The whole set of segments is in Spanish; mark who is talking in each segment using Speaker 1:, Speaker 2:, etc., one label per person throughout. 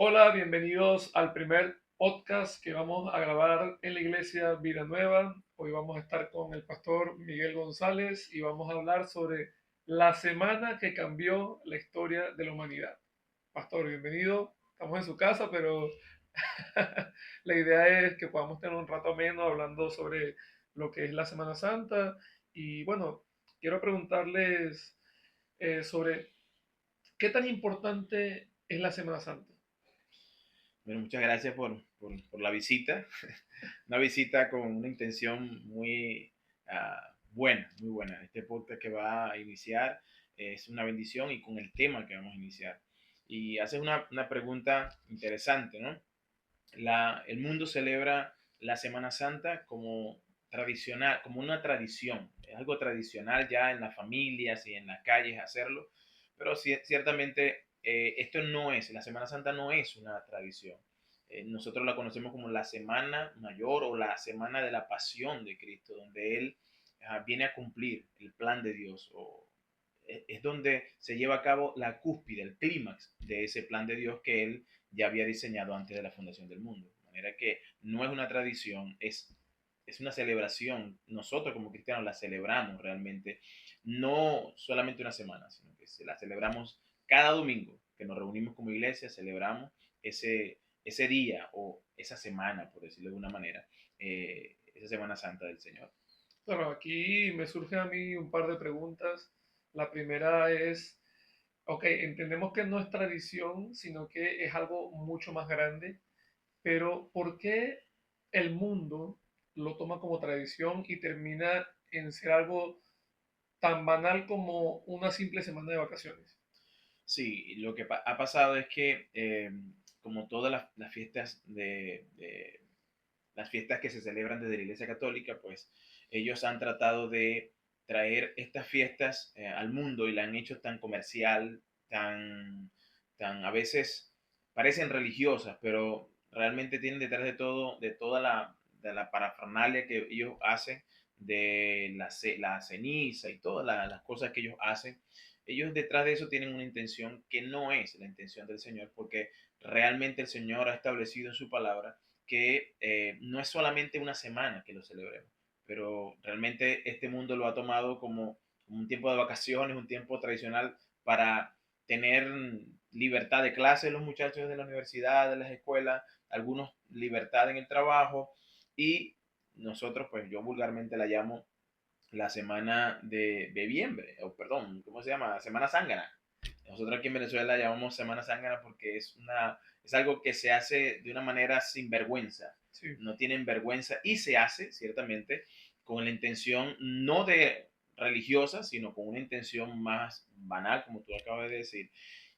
Speaker 1: Hola, bienvenidos al primer podcast que vamos a grabar en la iglesia Vida Nueva. Hoy vamos a estar con el pastor Miguel González y vamos a hablar sobre la semana que cambió la historia de la humanidad. Pastor, bienvenido. Estamos en su casa, pero la idea es que podamos tener un rato ameno hablando sobre lo que es la Semana Santa. Y bueno, quiero preguntarles sobre qué tan importante es la Semana Santa.
Speaker 2: Bueno, muchas gracias por la visita. Una visita con una intención muy buena, muy buena. Este podcast que va a iniciar es una bendición y con el tema que vamos a iniciar. Y haces una pregunta interesante, ¿no? El mundo celebra la Semana Santa como tradicional, como una tradición. Es algo tradicional ya en las familias y en las calles hacerlo, pero ciertamente esto no es, la Semana Santa no es una tradición. Nosotros la conocemos como la Semana Mayor o la Semana de la Pasión de Cristo, donde Él viene a cumplir el plan de Dios es donde se lleva a cabo la cúspide, el clímax de ese plan de Dios que Él ya había diseñado antes de la fundación del mundo. De manera que no es una tradición, es una celebración. Nosotros como cristianos la celebramos realmente, no solamente una semana, sino que la celebramos cada domingo, que nos reunimos como iglesia, celebramos ese día o esa semana, por decirlo de una manera, esa Semana Santa del Señor.
Speaker 1: Claro, aquí me surgen a mí un par de preguntas. La primera es, ok, entendemos que no es tradición, sino que es algo mucho más grande, pero ¿por qué el mundo lo toma como tradición y termina en ser algo tan banal como una simple semana de vacaciones?
Speaker 2: Sí, lo que ha pasado es que como todas las fiestas las fiestas que se celebran desde la Iglesia Católica, pues ellos han tratado de traer estas fiestas al mundo y la han hecho tan comercial, tan a veces parecen religiosas, pero realmente tienen detrás de todo, de la parafernalia que ellos hacen, de la ceniza y todas las cosas que ellos hacen. Ellos detrás de eso tienen una intención que no es la intención del Señor, porque realmente el Señor ha establecido en su palabra que no es solamente una semana que lo celebremos, pero realmente este mundo lo ha tomado como un tiempo de vacaciones, un tiempo tradicional para tener libertad de clase los muchachos de la universidad, de las escuelas, algunos libertad en el trabajo y nosotros, pues yo vulgarmente la llamo la semana de bebiembre, o perdón, ¿cómo se llama? Semana zángana. Nosotros aquí en Venezuela la llamamos Semana Zángana porque es algo que se hace de una manera sin vergüenza.
Speaker 1: Sí.
Speaker 2: No tienen vergüenza y se hace, ciertamente, con la intención no de religiosa, sino con una intención más banal, como tú acabas de decir,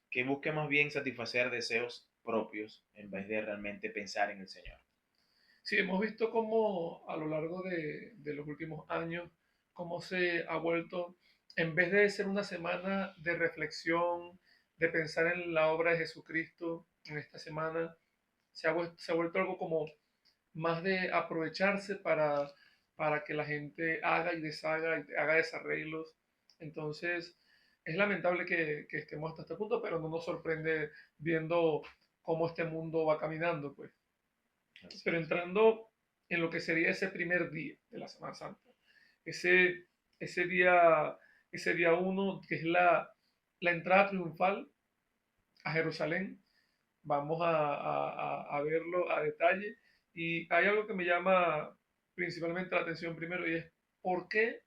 Speaker 2: que busque más bien satisfacer deseos propios en vez de realmente pensar en el Señor.
Speaker 1: Sí, hemos visto cómo a lo largo de los últimos años, cómo se ha vuelto, en vez de ser una semana de reflexión, de pensar en la obra de Jesucristo en esta semana, se ha vuelto algo como más de aprovecharse para que la gente haga y deshaga y haga desarreglos. Entonces, es lamentable que estemos hasta este punto, pero no nos sorprende viendo cómo este mundo va caminando, pues.
Speaker 2: Así
Speaker 1: Pero
Speaker 2: es.
Speaker 1: entrando en lo que sería ese primer día de la Semana Santa, ese, ese día, ese día uno, que es la entrada triunfal a Jerusalén, vamos a verlo a detalle. Y hay algo que me llama principalmente la atención primero y es ¿por qué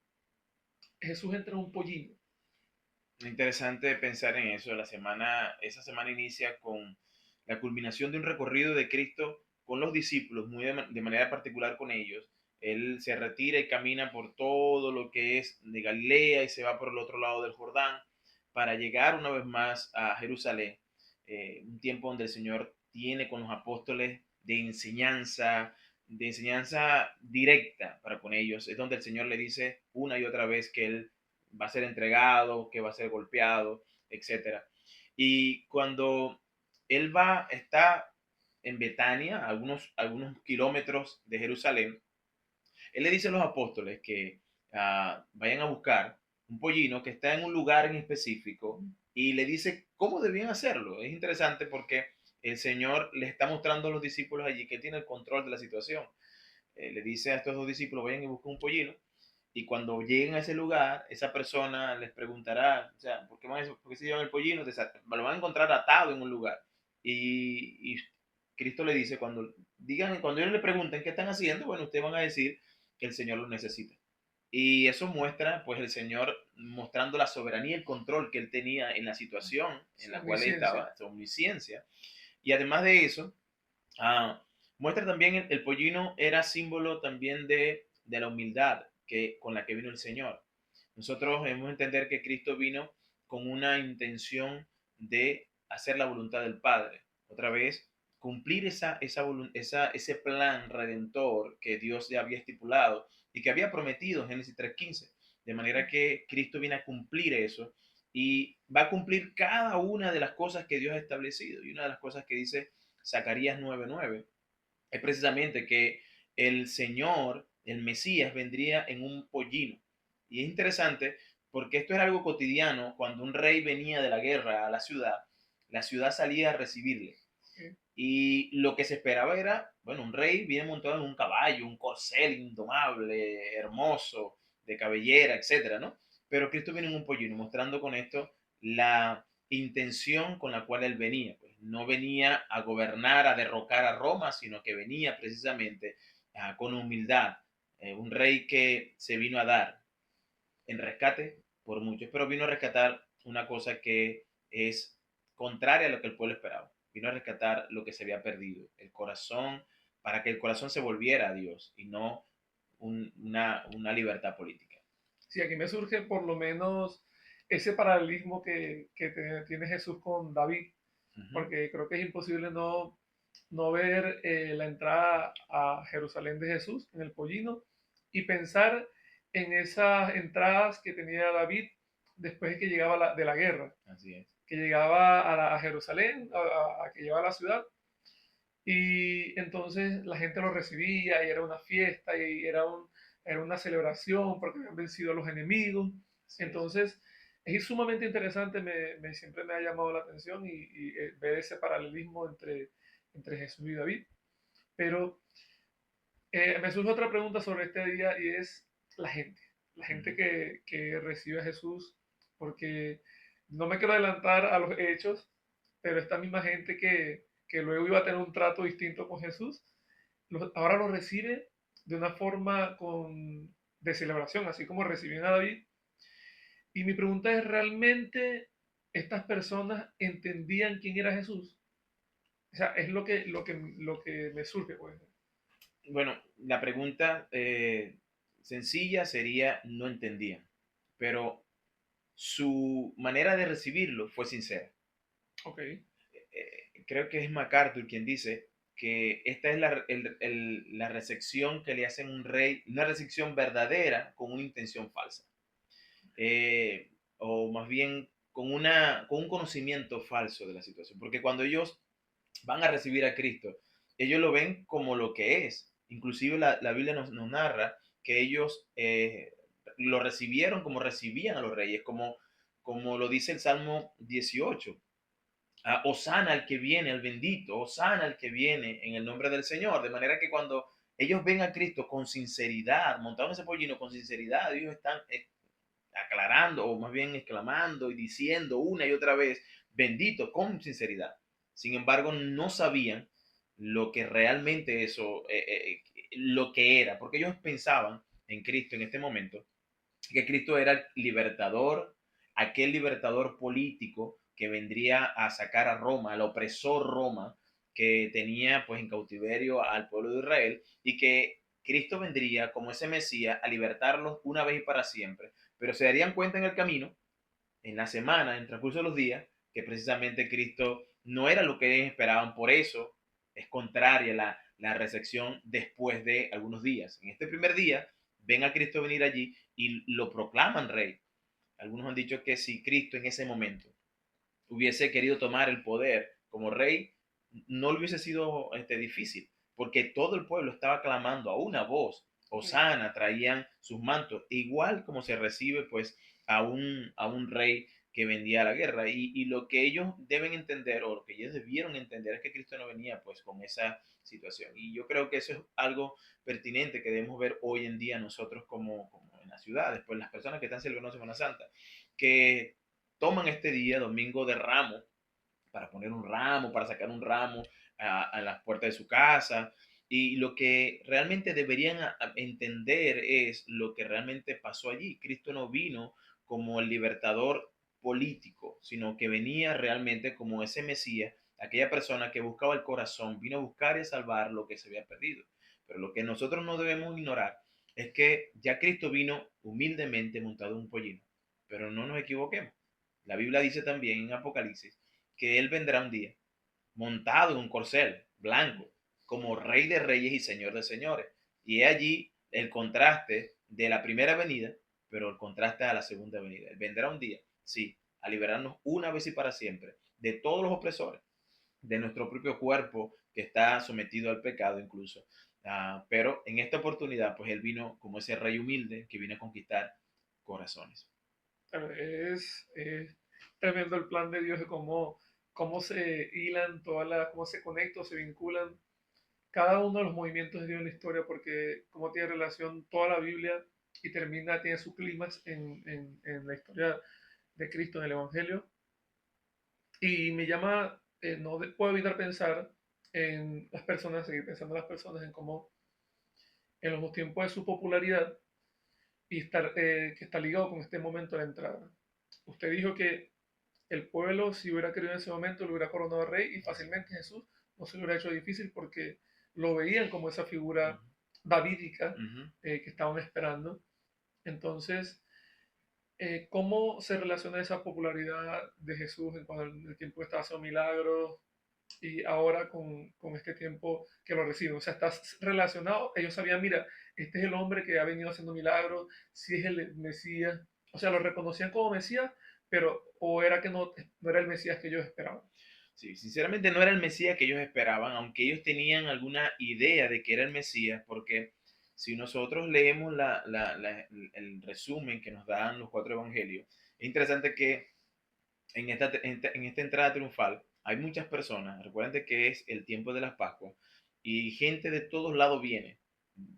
Speaker 1: Jesús entra en un pollino?
Speaker 2: Interesante pensar en eso. Esa semana inicia con la culminación de un recorrido de Cristo con los discípulos, de manera particular con ellos. Él se retira y camina por todo lo que es de Galilea y se va por el otro lado del Jordán para llegar una vez más a Jerusalén, un tiempo donde el Señor tiene con los apóstoles de enseñanza directa para con ellos. Es donde el Señor le dice una y otra vez que Él va a ser entregado, que va a ser golpeado, etcétera. Y cuando él está en Betania, a algunos kilómetros de Jerusalén, él le dice a los apóstoles que vayan a buscar un pollino que está en un lugar en específico y le dice cómo debían hacerlo. Es interesante porque el Señor les está mostrando a los discípulos allí que tiene el control de la situación. Le dice a estos dos discípulos, vayan y busquen un pollino, y cuando lleguen a ese lugar, esa persona les preguntará, o sea, ¿por qué se llevan el pollino? Lo van a encontrar atado en un lugar. Y Cristo le dice, cuando ellos le pregunten qué están haciendo, bueno, ustedes van a decir que el Señor lo necesita. Y eso muestra, pues, el Señor mostrando la soberanía y el control que él tenía en la situación en
Speaker 1: Su
Speaker 2: la cual él
Speaker 1: omnisciencia.
Speaker 2: estaba, su omnisciencia. Y además de eso, muestra también el pollino era símbolo también de la humildad con la que vino el Señor. Nosotros debemos entender que Cristo vino con una intención de hacer la voluntad del Padre. Otra vez, cumplir ese plan redentor que Dios ya había estipulado y que había prometido en Génesis 3:15. De manera que Cristo viene a cumplir eso y va a cumplir cada una de las cosas que Dios ha establecido. Y una de las cosas que dice Zacarías 9:9 es precisamente que el Señor, el Mesías, vendría en un pollino. Y es interesante porque esto era algo cotidiano. Cuando un rey venía de la guerra a la ciudad salía a recibirle.
Speaker 1: Ok.
Speaker 2: Y lo que se esperaba era, bueno, un rey viene montado en un caballo, un corcel indomable, hermoso, de cabellera, etcétera, ¿no? Pero Cristo viene en un pollino, mostrando con esto la intención con la cual él venía. Pues no venía a gobernar, a derrocar a Roma, sino que venía precisamente con humildad. Un rey que se vino a dar en rescate por muchos, pero vino a rescatar una cosa que es contraria a lo que el pueblo esperaba. Vino a rescatar lo que se había perdido, el corazón, para que el corazón se volviera a Dios y no una libertad política.
Speaker 1: Sí, aquí me surge por lo menos ese paralelismo que tiene Jesús con David,
Speaker 2: Uh -huh.
Speaker 1: porque creo que es imposible no ver la entrada a Jerusalén de Jesús en el pollino y pensar en esas entradas que tenía David después de que llegaba de la guerra,
Speaker 2: Así es.
Speaker 1: que llegaba a Jerusalén, a que llegaba a la ciudad, y entonces la gente lo recibía y era una fiesta y era una celebración porque habían vencido a los enemigos.
Speaker 2: Así es.
Speaker 1: Entonces es sumamente interesante, siempre me ha llamado la atención ver ese paralelismo entre Jesús y David. Pero me surge otra pregunta sobre este día y es la gente, la
Speaker 2: Uh
Speaker 1: gente
Speaker 2: -huh.
Speaker 1: que recibe a Jesús, porque no me quiero adelantar a los hechos, pero esta misma gente que luego iba a tener un trato distinto con Jesús, ahora lo recibe de una forma de celebración, así como reciben a David. Y mi pregunta es, ¿realmente estas personas entendían quién era Jesús? O sea, es lo que me surge, pues.
Speaker 2: Bueno, la pregunta sencilla sería, no entendían, pero su manera de recibirlo fue sincera.
Speaker 1: Ok,
Speaker 2: Creo que es MacArthur quien dice que esta es la recepción que le hacen a un rey, una recepción verdadera con una intención falsa. O más bien con un conocimiento falso de la situación. Porque cuando ellos van a recibir a Cristo, ellos lo ven como lo que es. Inclusive la Biblia nos narra que ellos lo recibieron como recibían a los reyes, como lo dice el Salmo 18. Osana al que viene, al bendito, Osana al que viene en el nombre del Señor. De manera que cuando ellos ven a Cristo con sinceridad, montado en ese pollino con sinceridad, ellos están aclarando o más bien exclamando y diciendo una y otra vez, bendito, con sinceridad. Sin embargo, no sabían lo que realmente lo que era, porque ellos pensaban en Cristo en este momento, que Cristo era el libertador, aquel libertador político que vendría a sacar a Roma, al opresor Roma, que tenía pues en cautiverio al pueblo de Israel, y que Cristo vendría como ese Mesías a libertarlos una vez y para siempre. Pero se darían cuenta en el camino, en la semana, en el transcurso de los días, que precisamente Cristo no era lo que ellos esperaban. Por eso es contraria la recepción después de algunos días. En este primer día ven a Cristo venir allí y lo proclaman rey. Algunos han dicho que si Cristo en ese momento hubiese querido tomar el poder como rey, no le hubiese sido difícil, porque todo el pueblo estaba clamando a una voz, Osana, traían sus mantos, igual como se recibe pues a un rey que vendía a la guerra. Y lo que ellos deben entender, o lo que ellos debieron entender, es que Cristo no venía pues con esa situación. Y yo creo que eso es algo pertinente que debemos ver hoy en día nosotros como en las ciudades, pues las personas que están celebrando Semana Santa, que toman este día, Domingo de Ramos, para poner un ramo, para sacar un ramo a las puertas de su casa. Y lo que realmente deberían entender es lo que realmente pasó allí. Cristo no vino como el libertador político, sino que venía realmente como ese Mesías, aquella persona que buscaba el corazón, vino a buscar y a salvar lo que se había perdido. Pero lo que nosotros no debemos ignorar es que ya Cristo vino humildemente montado en un pollino. Pero no nos equivoquemos. La Biblia dice también en Apocalipsis que Él vendrá un día montado en un corcel blanco, como Rey de Reyes y Señor de Señores. Y es allí el contraste de la primera venida, pero el contraste a la segunda venida. Él vendrá un día, sí, a liberarnos una vez y para siempre de todos los opresores, de nuestro propio cuerpo que está sometido al pecado incluso. Pero en esta oportunidad, pues Él vino como ese Rey humilde que viene a conquistar corazones.
Speaker 1: Bueno, es tremendo el plan de Dios de cómo se hilan todas las, cómo se conectan, se vinculan cada uno de los movimientos de Dios en la historia, porque como tiene relación toda la Biblia y termina, tiene su clímax en la historia de Cristo en el Evangelio. Y me llama, no puedo evitar pensar en las personas, seguir pensando en las personas, en cómo en los tiempos de su popularidad y que está ligado con este momento de la entrada. Usted dijo que el pueblo, si hubiera querido en ese momento, lo hubiera coronado rey y fácilmente Jesús no se lo hubiera hecho difícil porque lo veían como esa figura davídica
Speaker 2: Uh -huh.
Speaker 1: que estaban esperando. Entonces, ¿cómo se relaciona esa popularidad de Jesús en el tiempo que estaba haciendo milagros y ahora con este tiempo que lo reciben? O sea, está relacionado. Ellos sabían, mira, este es el hombre que ha venido haciendo milagros, si es el Mesías. O sea, lo reconocían como Mesías, pero o era que no era el Mesías que ellos esperaban.
Speaker 2: Sí, sinceramente no era el Mesías que ellos esperaban, aunque ellos tenían alguna idea de que era el Mesías, porque si nosotros leemos el resumen que nos dan los cuatro evangelios, es interesante que en esta entrada triunfal hay muchas personas, recuerden que es el tiempo de las Pascuas, y gente de todos lados viene.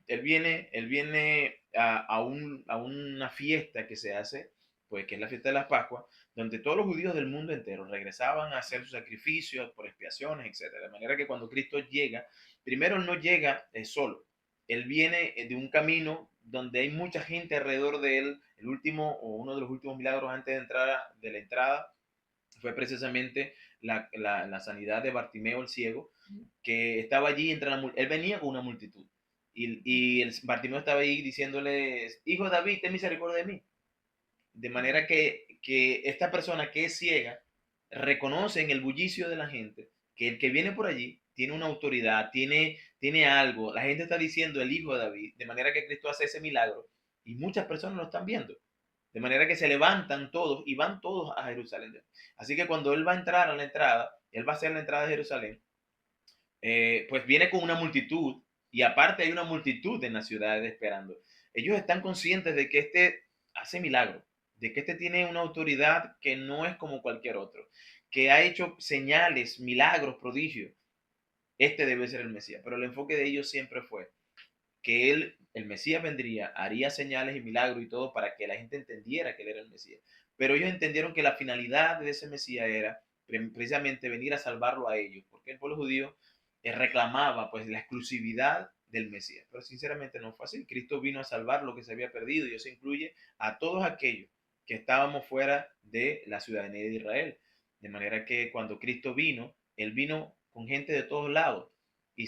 Speaker 2: Él viene a una fiesta que se hace, pues que es la fiesta de las Pascuas, donde todos los judíos del mundo entero regresaban a hacer sus sacrificios por expiaciones, etcétera. De manera que cuando Cristo llega, primero no llega solo, él viene de un camino donde hay mucha gente alrededor de él. El último o uno de los últimos milagros antes de la entrada fue precisamente la sanidad de Bartimeo el ciego, que estaba allí entre él venía con una multitud. Y el Bartimeo estaba ahí diciéndole, hijo de David, ten misericordia de mí. De manera que esta persona que es ciega reconoce en el bullicio de la gente que el que viene por allí tiene una autoridad, tiene algo. La gente está diciendo el hijo de David, de manera que Cristo hace ese milagro y muchas personas lo están viendo. De manera que se levantan todos y van todos a Jerusalén. Así que cuando él va a entrar a la entrada, él va a hacer la entrada de Jerusalén, pues viene con una multitud y aparte hay una multitud en las ciudades esperando. Ellos están conscientes de que este hace milagros, de que este tiene una autoridad que no es como cualquier otro, que ha hecho señales, milagros, prodigios. Este debe ser el Mesías. Pero el enfoque de ellos siempre fue que él, el Mesías vendría, haría señales y milagros y todo para que la gente entendiera que él era el Mesías. Pero ellos entendieron que la finalidad de ese Mesías era precisamente venir a salvarlo a ellos, porque el pueblo judío reclamaba pues la exclusividad del Mesías. Pero sinceramente no fue así. Cristo vino a salvar lo que se había perdido y eso incluye a todos aquellos que estábamos fuera de la ciudadanía de Israel. De manera que cuando Cristo vino, él vino con gente de todos lados y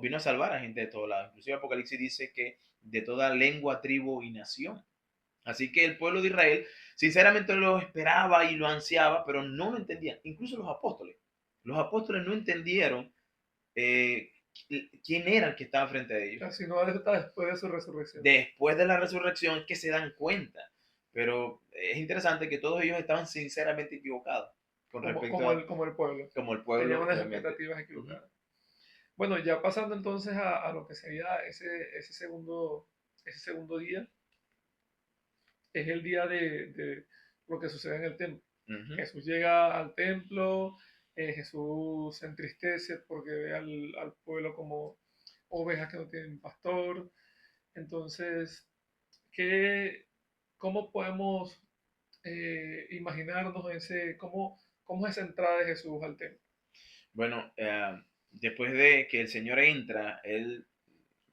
Speaker 2: vino a salvar a gente de todos lados. Inclusive Apocalipsis dice que de toda lengua, tribu y nación. Así que el pueblo de Israel sinceramente lo esperaba y lo ansiaba, pero no lo entendían. Incluso los apóstoles. Los apóstoles no entendieron eh, quién era el que estaba frente a ellos.
Speaker 1: Casi no hasta después de su resurrección.
Speaker 2: Después de la resurrección que se dan cuenta. Pero es interesante que todos ellos estaban sinceramente equivocados con respecto a
Speaker 1: Como el pueblo.
Speaker 2: como el
Speaker 1: Tenían
Speaker 2: pueblo
Speaker 1: unas
Speaker 2: realmente.
Speaker 1: expectativas equivocadas. Bueno, ya pasando entonces a lo que sería ese segundo día, es el día de lo que sucede en el templo.
Speaker 2: Ujú.
Speaker 1: Jesús llega al templo, Jesús se entristece porque ve al pueblo como ovejas que no tienen pastor. Entonces, ¿qué, cómo podemos imaginarnos cómo es esa entrada de Jesús al templo?
Speaker 2: Bueno, después de que el Señor entra, Él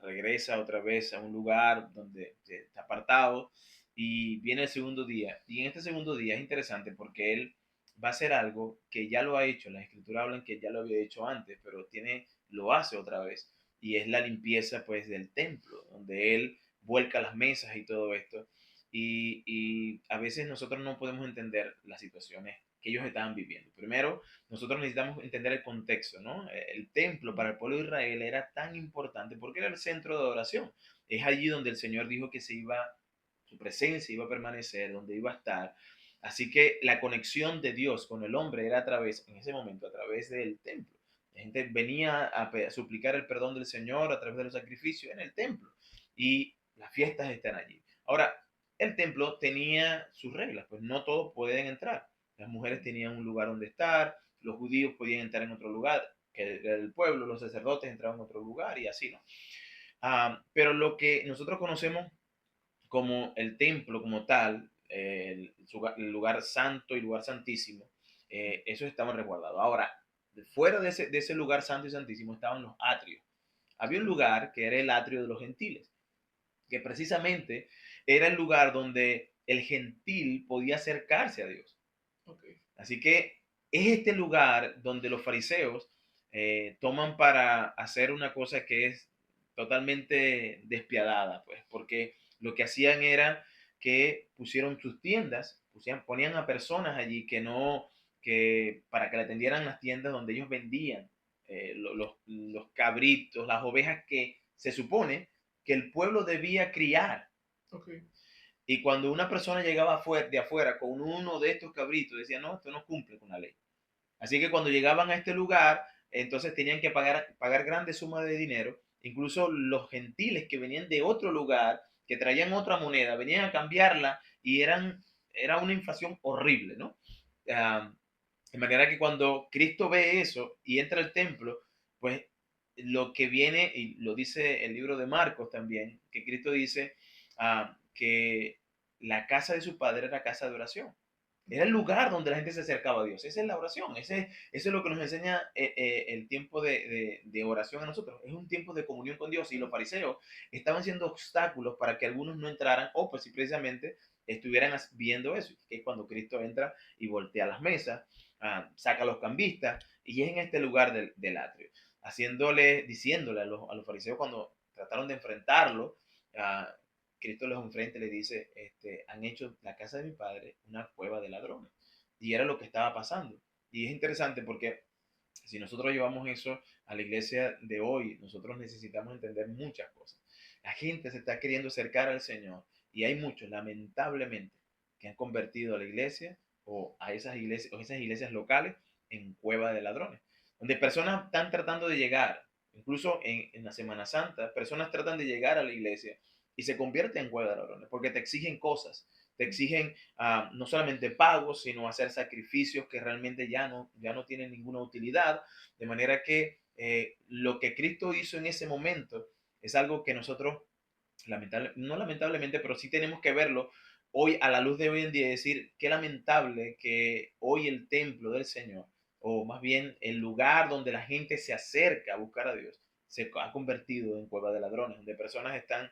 Speaker 2: regresa otra vez a un lugar donde está apartado y viene el segundo día. Y en este segundo día es interesante porque Él va a hacer algo que ya lo ha hecho. Las escrituras hablan que ya lo había hecho antes, pero lo hace otra vez. Y es la limpieza pues del templo, donde Él vuelca las mesas y todo esto. Y a veces nosotros no podemos entender las situaciones que ellos estaban viviendo. Primero, nosotros necesitamos entender el contexto, ¿no? El templo para el pueblo de Israel era tan importante porque era el centro de adoración. Es allí donde el Señor dijo que su presencia iba a permanecer, donde iba a estar. Así que la conexión de Dios con el hombre era en ese momento, a través del templo. La gente venía a suplicar el perdón del Señor a través de los sacrificios en el templo. Y las fiestas están allí. Ahora, el templo tenía sus reglas, pues no todos pueden entrar. Las mujeres tenían un lugar donde estar, los judíos podían entrar en otro lugar, que era el pueblo, los sacerdotes entraban en otro lugar y así, ¿no? Pero lo que nosotros conocemos como el templo como tal, el lugar santo y lugar santísimo, esos estaban resguardados. Ahora, fuera de ese lugar santo y santísimo estaban los atrios. Había un
Speaker 1: Ok,
Speaker 2: lugar que era el atrio de los gentiles, que precisamente era el lugar donde el gentil podía acercarse a Dios.
Speaker 1: ok,
Speaker 2: Así que es este lugar donde los fariseos toman para hacer una cosa que es totalmente despiadada, pues, porque lo que hacían era que pusieron sus tiendas, ponían a personas allí para que le atendieran las tiendas donde ellos vendían los cabritos, las ovejas que se supone que el pueblo debía criar.
Speaker 1: ok.
Speaker 2: Y cuando una persona llegaba de afuera con uno de estos cabritos, decía, no, esto no cumple con la ley. Así que cuando llegaban a este lugar, entonces tenían que pagar grandes sumas de dinero. Incluso los gentiles que venían de otro lugar, que traían otra moneda, venían a cambiarla y era una inflación horrible, ¿no? Ah, de manera que cuando Cristo ve eso y entra al templo, pues lo que viene, y lo dice el libro de Marcos también, que Cristo dice que la casa de su padre era casa de oración. Era el lugar donde la gente se acercaba a Dios. Esa es la oración. Eso es lo que nos enseña el tiempo de oración a nosotros. Es un tiempo de comunión con Dios. Y los fariseos estaban siendo obstáculos para que algunos no entraran o pues si precisamente estuvieran viendo eso. Que es cuando Cristo entra y voltea las mesas, saca a los cambistas y es en este lugar del atrio. Diciéndole a los fariseos cuando trataron de enfrentarlo, uh, Cristo los enfrenta y le dice, han hecho la casa de mi padre una cueva de ladrones. Y era lo que estaba pasando. Y es interesante porque si nosotros llevamos eso a la iglesia de hoy, nosotros necesitamos entender muchas cosas. La gente se está queriendo acercar al Señor y hay muchos, lamentablemente, que han convertido a la iglesia o esas iglesias locales en cueva de ladrones, donde personas están tratando de llegar, incluso en la Semana Santa, personas tratan de llegar a la iglesia y se convierten en cueva de ladrones porque te exigen cosas, te exigen no solamente pagos, sino hacer sacrificios que realmente ya no tienen ninguna utilidad, de manera que lo que Cristo hizo en ese momento es algo que nosotros, no lamentablemente, pero sí tenemos que verlo hoy a la luz de hoy en día y decir qué lamentable que hoy el templo del Señor, o más bien el lugar donde la gente se acerca a buscar a Dios, se ha convertido en cueva de ladrones, donde personas están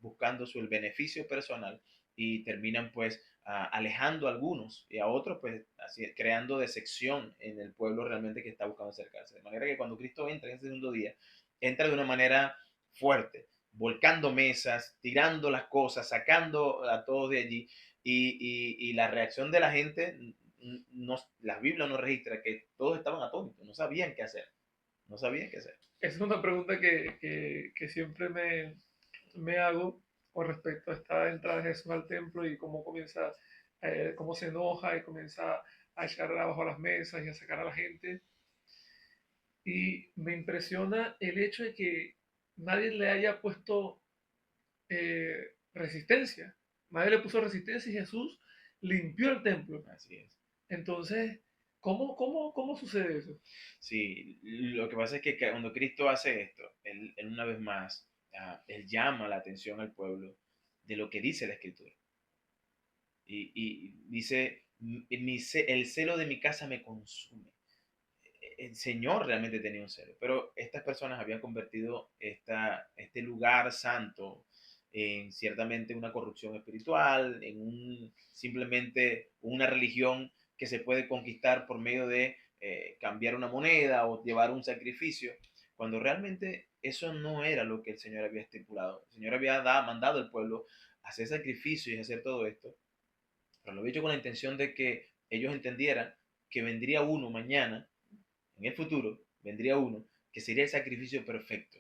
Speaker 2: buscando el beneficio personal y terminan pues alejando a algunos y a otros pues así, creando decepción en el pueblo realmente que está buscando acercarse. De manera que cuando Cristo entra en ese segundo día, entra de una manera fuerte, volcando mesas, tirando las cosas, sacando a todos de allí y la reacción de la gente, la Biblia nos registra que todos estaban atónitos, no sabían qué hacer, no sabían qué hacer.
Speaker 1: Esa es una pregunta que siempre me hago con respecto a esta entrada de Jesús al templo y cómo comienza, cómo se enoja y comienza a echar abajo las mesas y a sacar a la gente. Y me impresiona el hecho de que nadie le haya puesto resistencia. Nadie le puso resistencia y Jesús limpió el templo.
Speaker 2: Así es.
Speaker 1: Entonces, ¿cómo sucede eso?
Speaker 2: Sí, lo que pasa es que cuando Cristo hace esto, él una vez más, él llama la atención al pueblo de lo que dice la Escritura. Y dice, el celo de mi casa me consume". El Señor realmente tenía un celo, pero estas personas habían convertido este lugar santo en ciertamente una corrupción espiritual, en simplemente una religión que se puede conquistar por medio de cambiar una moneda o llevar un sacrificio, cuando realmente eso no era lo que el Señor había estipulado. El Señor había mandado al pueblo a hacer sacrificios y hacer todo esto, pero lo había hecho con la intención de que ellos entendieran que vendría uno mañana, en el futuro, vendría uno que sería el sacrificio perfecto,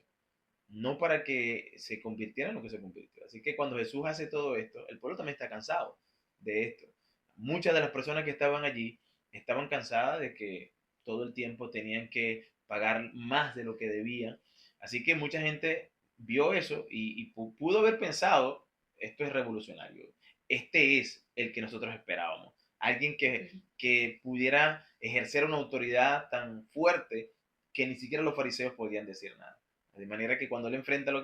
Speaker 2: no para que se convirtiera en lo que se convirtió. Así que cuando Jesús hace todo esto, el pueblo también está cansado de esto. Muchas de las personas que estaban allí estaban cansadas de que todo el tiempo tenían que pagar más de lo que debían. Así que mucha gente vio eso y pudo haber pensado, esto es revolucionario, este es el que nosotros esperábamos. Alguien que pudiera ejercer una autoridad tan fuerte que ni siquiera los fariseos podían decir nada. De manera que cuando él enfrenta lo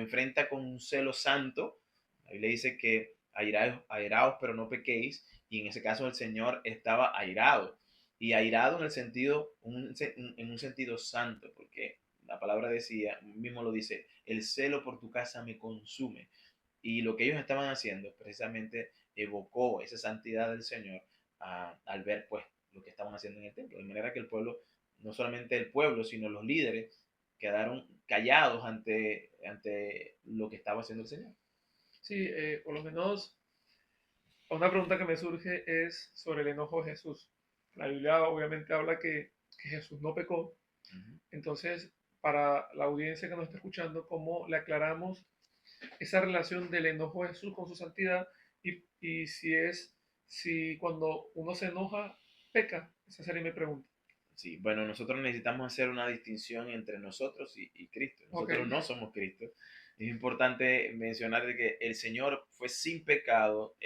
Speaker 2: enfrenta con un celo santo. La Biblia dice que airaos, pero no pequéis, y en ese caso el Señor estaba airado, y airado en el sentido, en un sentido santo, porque la palabra decía, mismo lo dice, el celo por tu casa me consume. Y lo que ellos estaban haciendo precisamente evocó esa santidad del Señor al ver pues lo que estaban haciendo en el templo. De manera que el pueblo, no solamente el pueblo, sino los líderes, quedaron callados ante lo que estaba haciendo el Señor.
Speaker 1: Sí, por lo menos una pregunta que me surge es sobre el enojo de Jesús. La Biblia obviamente habla que Jesús no pecó.
Speaker 2: Ujú.
Speaker 1: Entonces, para la audiencia que nos está escuchando, ¿cómo le aclaramos esa relación del enojo de Jesús con su santidad y si cuando uno se enoja, peca? Esa sería mi pregunta.
Speaker 2: Sí, bueno, nosotros necesitamos hacer una distinción entre nosotros y Cristo.
Speaker 1: Ok,
Speaker 2: Nosotros no somos Cristo. Es importante mencionar de que el Señor fue sin pecado,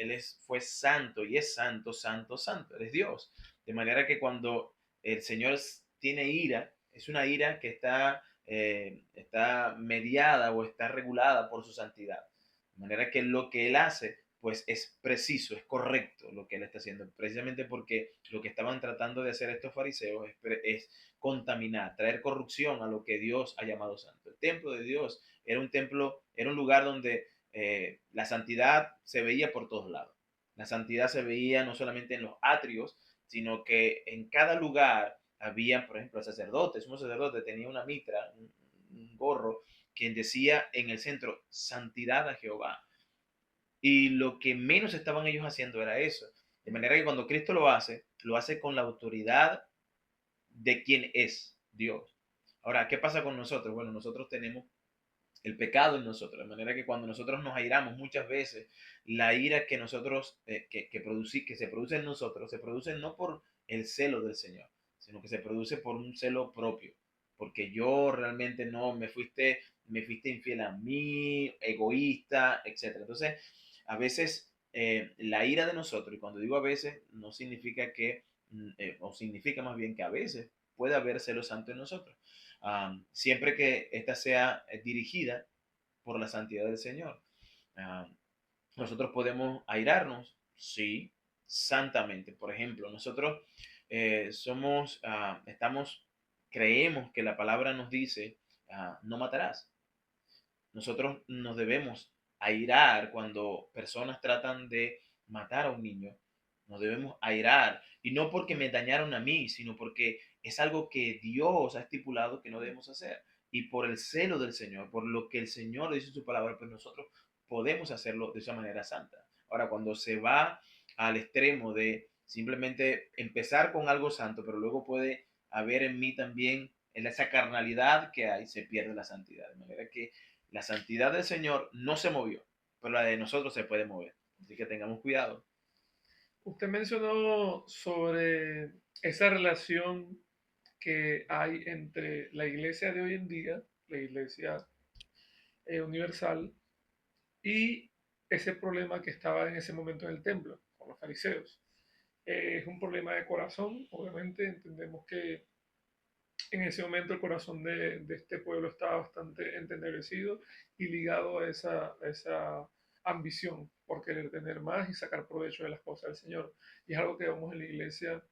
Speaker 2: fue santo y es santo, santo, santo. Él es Dios. De manera que cuando el Señor tiene ira, es una ira que está mediada o está regulada por su santidad. De manera que lo que Él hace pues es preciso, es correcto lo que él está haciendo, precisamente porque lo que estaban tratando de hacer estos fariseos es contaminar, traer corrupción a lo que Dios ha llamado santo. El templo de Dios era un templo, era un lugar donde la santidad se veía por todos lados. La santidad se veía no solamente en los atrios, sino que en cada lugar había, por ejemplo, sacerdotes. Un sacerdote tenía una mitra, un gorro, que decía en el centro, santidad a Jehová. Y lo que menos estaban ellos haciendo era eso. De manera que cuando Cristo lo hace con la autoridad de quien es Dios. Ahora, ¿qué pasa con nosotros? Bueno, nosotros tenemos el pecado en nosotros, de manera que cuando nosotros nos airamos muchas veces, la ira que nosotros, que se produce en nosotros, se produce no por el celo del Señor, sino que se produce por un celo propio, porque yo realmente no, me fuiste infiel a mí, egoísta, etc. Entonces, a veces la ira de nosotros, y cuando digo a veces, no significa que, o significa más bien que a veces puede haber celo santo en nosotros, siempre que ésta sea dirigida por la santidad del Señor. Um, Nosotros podemos airarnos, sí, santamente. Por ejemplo, nosotros creemos que la palabra nos dice, no matarás. Nosotros nos debemos airar cuando personas tratan de matar a un niño. Nos debemos airar. Y no porque me dañaron a mí, sino porque es algo que Dios ha estipulado que no debemos hacer. Y por el celo del Señor, por lo que el Señor dice en su palabra, pues nosotros podemos hacerlo de esa manera santa. Ahora, cuando se va al extremo de simplemente empezar con algo santo, pero luego puede haber en mí también, en esa carnalidad que hay, se pierde la santidad. De manera que la santidad del Señor no se movió, pero la de nosotros se puede mover. Así que tengamos cuidado.
Speaker 1: usted mencionó sobre esa relación que hay entre la iglesia de hoy en día, la iglesia universal, y ese problema que estaba en ese momento en el templo, con los fariseos. Es un problema de corazón, obviamente entendemos que en ese momento el corazón de este pueblo estaba bastante entenebrecido y ligado a esa ambición por querer tener más y sacar provecho de las cosas del Señor. Y es algo que vemos en la iglesia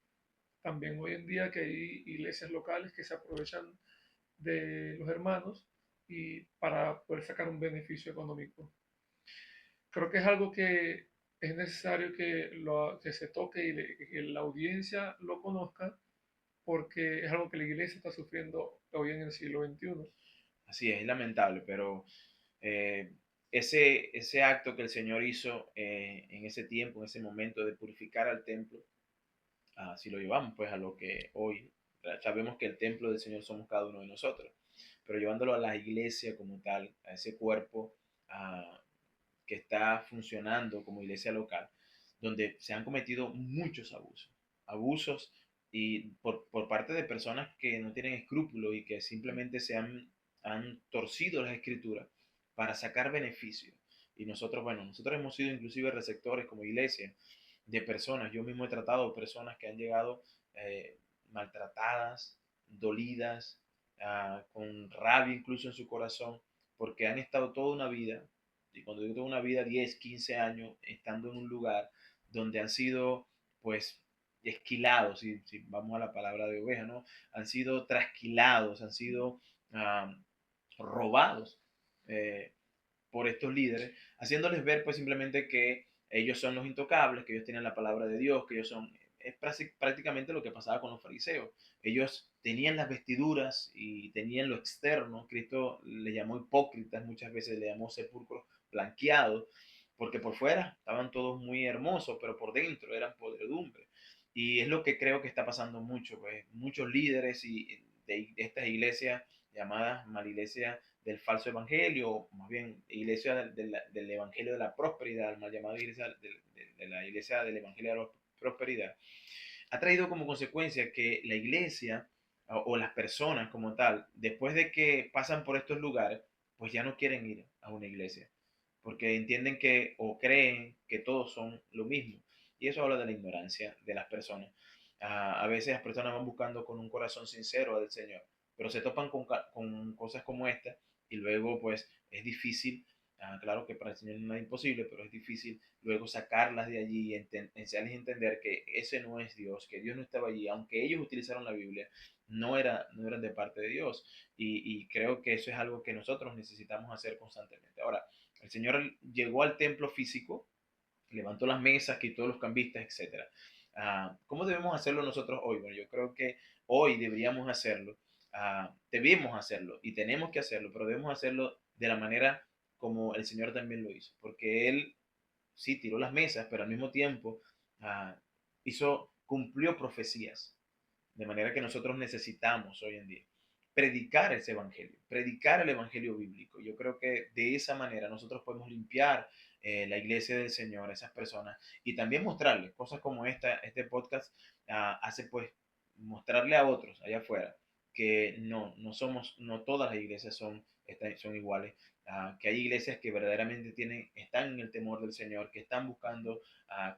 Speaker 1: también hoy en día, que hay iglesias locales que se aprovechan de los hermanos y para poder sacar un beneficio económico. Creo que es algo que es necesario que se toque y que la audiencia lo conozca porque es algo que la iglesia está sufriendo hoy en el siglo XXI.
Speaker 2: Así es lamentable, pero eh, ese acto que el Señor hizo en ese tiempo, en ese momento de purificar al templo, si lo llevamos pues a lo que hoy sabemos que el templo del Señor somos cada uno de nosotros, pero llevándolo a la iglesia como tal, a ese cuerpo ah, que está funcionando como iglesia local, donde se han cometido muchos abusos y por parte de personas que no tienen escrúpulos y que simplemente han torcido las escrituras para sacar beneficio. Y nosotros, bueno, nosotros hemos sido inclusive receptores como iglesia de personas. Yo mismo he tratado personas que han llegado maltratadas, dolidas, con rabia incluso en su corazón, porque han estado toda una vida, y cuando digo toda una vida, 10 15 años, estando en un lugar donde han sido, pues, esquilados, si vamos a la palabra de oveja, ¿no? Han sido trasquilados, han sido uh, robados eh, por estos líderes, haciéndoles ver pues simplemente que ellos son los intocables, que ellos tienen la palabra de Dios, que ellos son... Es prácticamente lo que pasaba con los fariseos. Ellos tenían las vestiduras y tenían lo externo. Cristo le llamó hipócritas, muchas veces le llamó sepulcros blanqueados, porque por fuera estaban todos muy hermosos, pero por dentro eran podredumbre. Y es lo que creo que está pasando mucho, pues muchos líderes de estas iglesias llamadas maliglesias del falso evangelio, o más bien iglesia del evangelio de la prosperidad, mal llamada iglesia de la iglesia del evangelio de la prosperidad, ha traído como consecuencia que la iglesia o las personas como tal, después de que pasan por estos lugares, pues ya no quieren ir a una iglesia, porque entienden que o creen que todos son lo mismo. Y eso habla de la ignorancia de las personas. A veces las personas van buscando con un corazón sincero al Señor, pero se topan con cosas como esta y luego pues es difícil. Claro que para el Señor no es imposible, pero es difícil luego sacarlas de allí y enseñarles a entender que ese no es Dios, que Dios no estaba allí, aunque ellos utilizaron la Biblia, no eran de parte de Dios. Y creo que eso es algo que nosotros necesitamos hacer constantemente. Ahora, el Señor llegó al templo físico, levantó las mesas, quitó los cambistas, etc. ¿Cómo debemos hacerlo nosotros hoy? Bueno, yo creo que hoy deberíamos hacerlo, debemos hacerlo y tenemos que hacerlo, pero debemos hacerlo de la manera como el Señor también lo hizo, porque Él sí tiró las mesas, pero al mismo tiempo ah, cumplió profecías, de manera que nosotros necesitamos hoy en día predicar ese evangelio, predicar el evangelio bíblico. Yo creo que de esa manera nosotros podemos limpiar la iglesia del Señor a esas personas y también mostrarles cosas como este podcast hace pues mostrarle a otros allá afuera que no todas las iglesias son iguales, que hay iglesias que verdaderamente están en el temor del Señor, que están buscando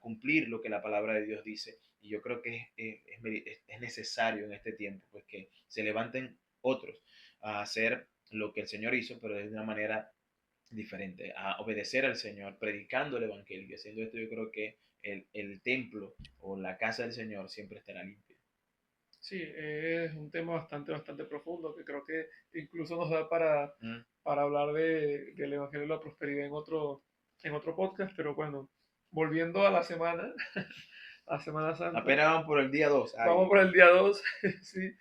Speaker 2: cumplir lo que la palabra de Dios dice. Y yo creo que es necesario en este tiempo pues, que se levanten otros a hacer lo que el Señor hizo, pero de una manera diferente, a obedecer al Señor, predicando el Evangelio. Haciendo esto, yo creo que el templo o la casa del Señor siempre estará limpia.
Speaker 1: Sí, es un tema bastante profundo que creo que incluso nos da
Speaker 2: Mm.
Speaker 1: para hablar del Evangelio de la Prosperidad en otro podcast, pero bueno, volviendo a la semana, a Semana Santa,
Speaker 2: Apenas vamos por el día 2.
Speaker 1: vamos
Speaker 2: Ay,
Speaker 1: por el día 2, sí,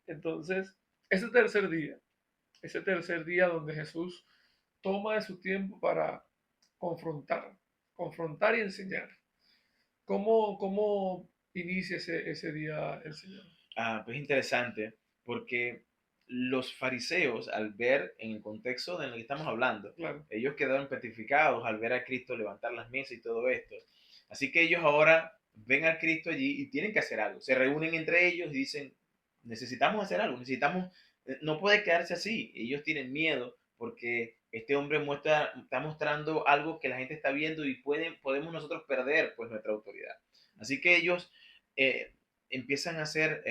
Speaker 1: entonces, ese tercer día, ese tercer día donde Jesús toma de su tiempo para confrontar, confrontar y enseñar. ¿Cómo inicia ese día el Señor?
Speaker 2: pues interesante, porque los fariseos, al ver en el contexto de lo que estamos hablando,
Speaker 1: Claro.
Speaker 2: ellos quedaron petrificados al ver a Cristo levantar las mesas y todo esto. Así que ellos ahora ven a Cristo allí y tienen que hacer algo. Se reúnen entre ellos y dicen, necesitamos hacer algo, no puede quedarse así. Ellos tienen miedo porque este hombre está mostrando algo que la gente está viendo y podemos nosotros perder pues nuestra autoridad. Así que ellos empiezan a hacer,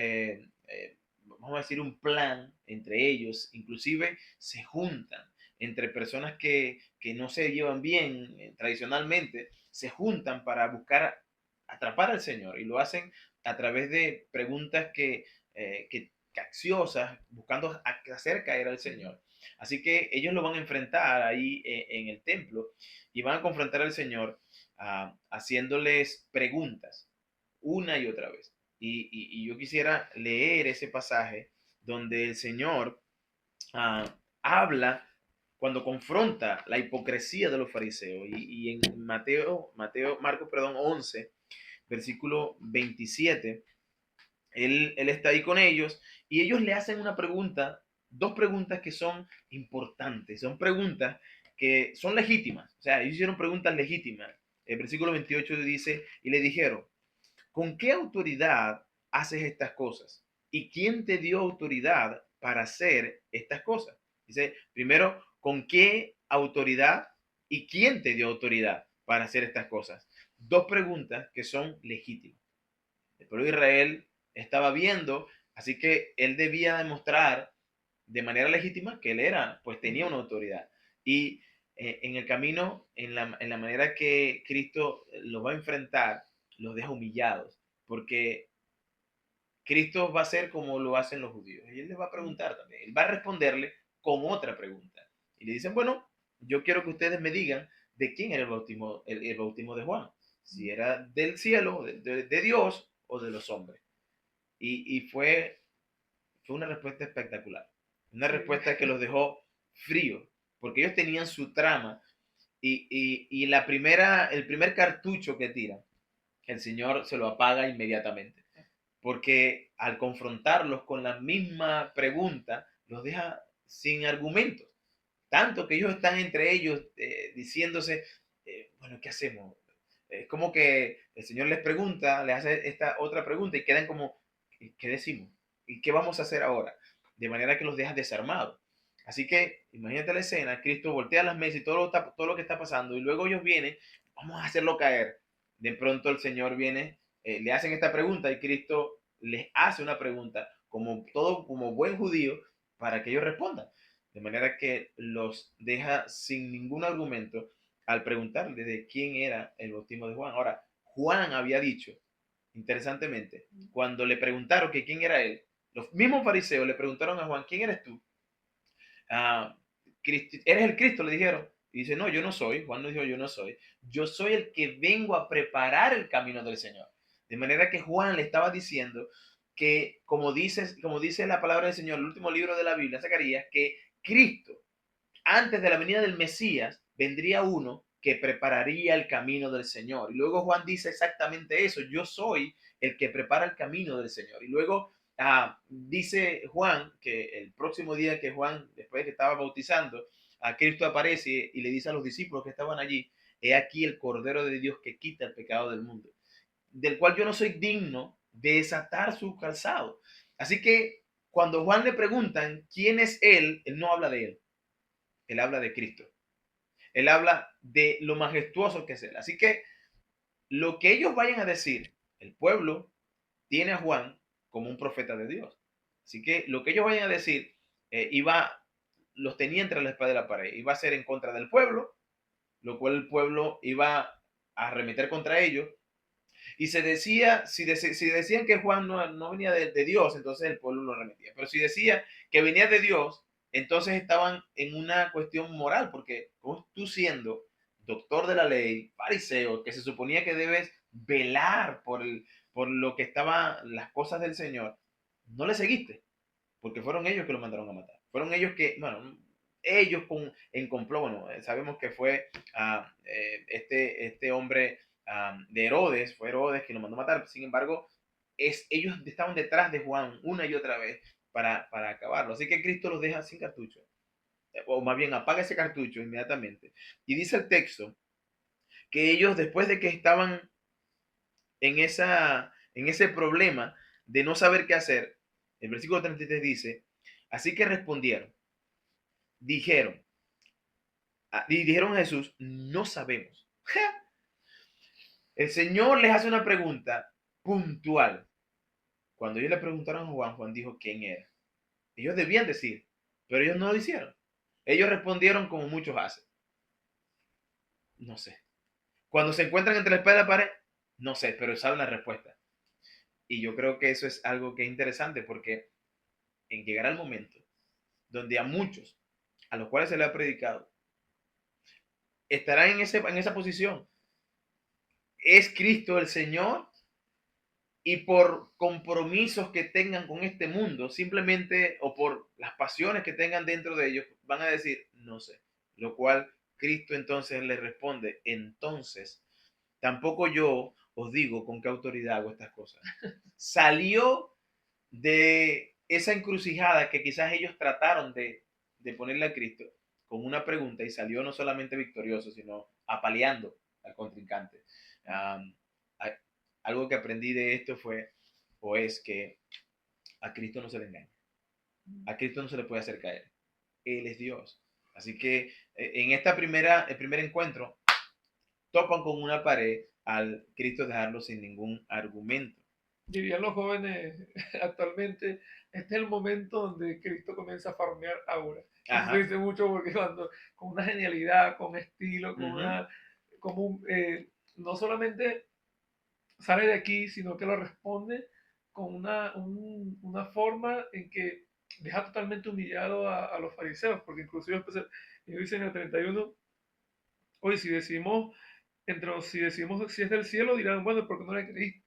Speaker 2: vamos a decir, un plan entre ellos, inclusive se juntan entre personas que no se llevan bien tradicionalmente, se juntan para buscar atrapar al Señor y lo hacen a través de preguntas que capciosas, buscando hacer caer al Señor. Así que ellos lo van a enfrentar ahí en el templo y van a confrontar al Señor haciéndoles preguntas una y otra vez. Y yo quisiera leer ese pasaje donde el Señor habla cuando confronta la hipocresía de los fariseos. Y en Marcos, perdón, 11, versículo 27, él está ahí con ellos y ellos le hacen una pregunta, dos preguntas que son importantes, son preguntas que son legítimas, o sea, ellos hicieron preguntas legítimas. El versículo 28 dice, y le dijeron, ¿con qué autoridad haces estas cosas? ¿Y quién te dio autoridad para hacer estas cosas? Dice, primero, ¿con qué autoridad y quién te dio autoridad para hacer estas cosas? Dos preguntas que son legítimas. El pueblo de Israel estaba viendo, así que él debía demostrar de manera legítima que él era, pues tenía una autoridad. Y en el camino, en la manera que Cristo los va a enfrentar, los deja humillados, porque Cristo va a ser como lo hacen los judíos. Y él les va a preguntar también, él va a responderle con otra pregunta. Y le dicen, bueno, yo quiero que ustedes me digan de quién era el bautismo de Juan, si era del cielo, de Dios o de los hombres. Y fue una respuesta espectacular. Una
Speaker 1: Sí.
Speaker 2: respuesta que los dejó fríos, porque ellos tenían su trama y el primer cartucho que tiran, el Señor se lo apaga inmediatamente, porque al confrontarlos con la misma pregunta, los deja sin argumentos. Tanto que ellos están entre ellos diciéndose, bueno, ¿qué hacemos? Es como que el Señor les pregunta, les hace esta otra pregunta y quedan como, ¿qué decimos? ¿Y qué vamos a hacer ahora? De manera que los dejas desarmados. Así que imagínate la escena, Cristo voltea las mesas y todo lo que está pasando y luego ellos vienen, vamos a hacerlo caer. De pronto el Señor viene, le hacen esta pregunta y Cristo les hace una pregunta como buen judío para que ellos respondan. De manera que los deja sin ningún argumento al preguntarle de quién era el bautismo de Juan. Ahora, Juan había dicho, interesantemente, cuando le preguntaron que quién era él, los mismos fariseos le preguntaron a Juan, ¿quién eres tú? Ah, ¿Eres el Cristo? Le dijeron. Y dice, no, yo no soy. Juan no dijo, yo no soy. Yo soy el que vengo a preparar el camino del Señor. De manera que Juan le estaba diciendo que, como dice la palabra del Señor, el último libro de la Biblia, Zacarías, que Cristo, antes de la venida del Mesías, vendría uno que prepararía el camino del Señor. Y luego Juan dice exactamente eso, yo soy el que prepara el camino del Señor. Y luego dice Juan que el próximo día que Juan, después de que estaba bautizando, a Cristo aparece y le dice a los discípulos que estaban allí, he aquí el Cordero de Dios que quita el pecado del mundo, del cual yo no soy digno de desatar su calzado. Así que cuando Juan le preguntan quién es él no habla de él habla de Cristo. Él habla de lo majestuoso que es él. Así que lo que ellos vayan a decir, el pueblo tiene a Juan como un profeta de Dios. Así que lo que ellos vayan a decir los tenía entre la espada y la pared. Iba a ser en contra del pueblo, lo cual el pueblo iba a arremeter contra ellos. Y se decía, si decían que Juan no venía de Dios, entonces el pueblo lo arremetía. Pero si decía que venía de Dios, entonces estaban en una cuestión moral, porque tú siendo doctor de la ley, fariseo, que se suponía que debes velar por lo que estaban las cosas del Señor, no le seguiste, porque fueron ellos que lo mandaron a matar. Fueron ellos que, bueno, ellos en complot, bueno, sabemos que fue este hombre de Herodes, fue Herodes que lo mandó a matar. Sin embargo, ellos estaban detrás de Juan una y otra vez para acabarlo. Así que Cristo los deja sin cartucho, o más bien apaga ese cartucho inmediatamente. Y dice el texto que ellos, después de que estaban en ese problema de no saber qué hacer, el versículo 33 dice, así que respondieron, dijeron, y dijeron a Jesús, no sabemos. El Señor les hace una pregunta puntual. Cuando ellos le preguntaron a Juan, Juan dijo quién era. Ellos debían decir, pero ellos no lo hicieron. Ellos respondieron como muchos hacen. No sé. Cuando se encuentran entre la espada y la pared, no sé, pero saben la respuesta. Y yo creo que eso es algo que es interesante porque en llegar al momento donde a muchos, a los cuales se les ha predicado, estarán en esa posición. ¿Es Cristo el Señor? Y por compromisos que tengan con este mundo, simplemente, o por las pasiones que tengan dentro de ellos, van a decir, no sé. Lo cual Cristo entonces les responde, entonces, tampoco yo os digo con qué autoridad hago estas cosas. Salió de esa encrucijada que quizás ellos trataron de ponerle a Cristo con una pregunta y salió no solamente victorioso, sino apaleando al contrincante. Um, Algo que aprendí de esto fue, o es que a Cristo no se le engaña. A Cristo no se le puede hacer caer. Él es Dios. Así que en el primer encuentro, topan con una pared al Cristo dejarlo sin ningún argumento.
Speaker 1: Dirían los jóvenes actualmente, este es el momento donde Cristo comienza a farmear aura. Eso se
Speaker 2: Ajá.
Speaker 1: dice mucho porque cuando con una genialidad, con estilo, con
Speaker 2: Uh-huh.
Speaker 1: una, no solamente sale de aquí, sino que lo responde con una forma en que deja totalmente humillado a los fariseos, porque inclusive pues, ellos dicen en el 31, oye, si decimos si es del cielo, dirán, bueno, ¿por qué no le creí?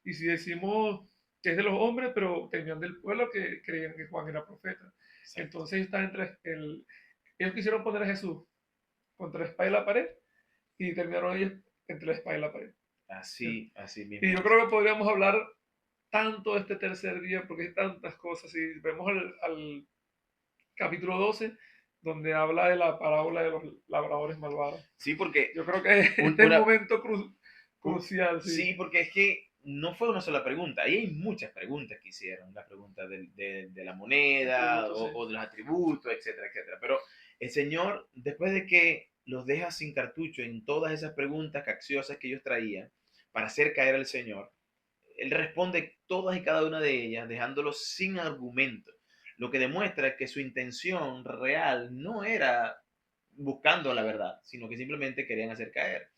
Speaker 1: Y si decimos que es de los hombres, pero tenían del pueblo que creían que Juan era profeta.
Speaker 2: Exacto.
Speaker 1: Entonces están ellos quisieron poner a Jesús contra la espalda y la pared y terminaron ellos entre la espalda y la pared.
Speaker 2: Así
Speaker 1: Y
Speaker 2: mismo
Speaker 1: yo
Speaker 2: es.
Speaker 1: creo que podríamos hablar tanto de este tercer día porque hay tantas cosas. Si vemos al capítulo 12 donde habla de la parábola de los labradores malvados.
Speaker 2: Sí, porque
Speaker 1: Yo creo que este es el
Speaker 2: una,
Speaker 1: momento crucial, sí.
Speaker 2: sí, porque es que no fue una sola pregunta, ahí hay muchas preguntas que hicieron, la pregunta de la moneda
Speaker 1: Atributos, sí.
Speaker 2: o de los atributos, etcétera, etcétera. Pero el Señor, después de que los deja sin cartucho en todas esas preguntas capciosas que ellos traían para hacer caer al Señor, Él responde todas y cada una de ellas, dejándolos sin argumento, lo que demuestra que su intención real no era buscando la verdad, sino que simplemente querían hacer caer.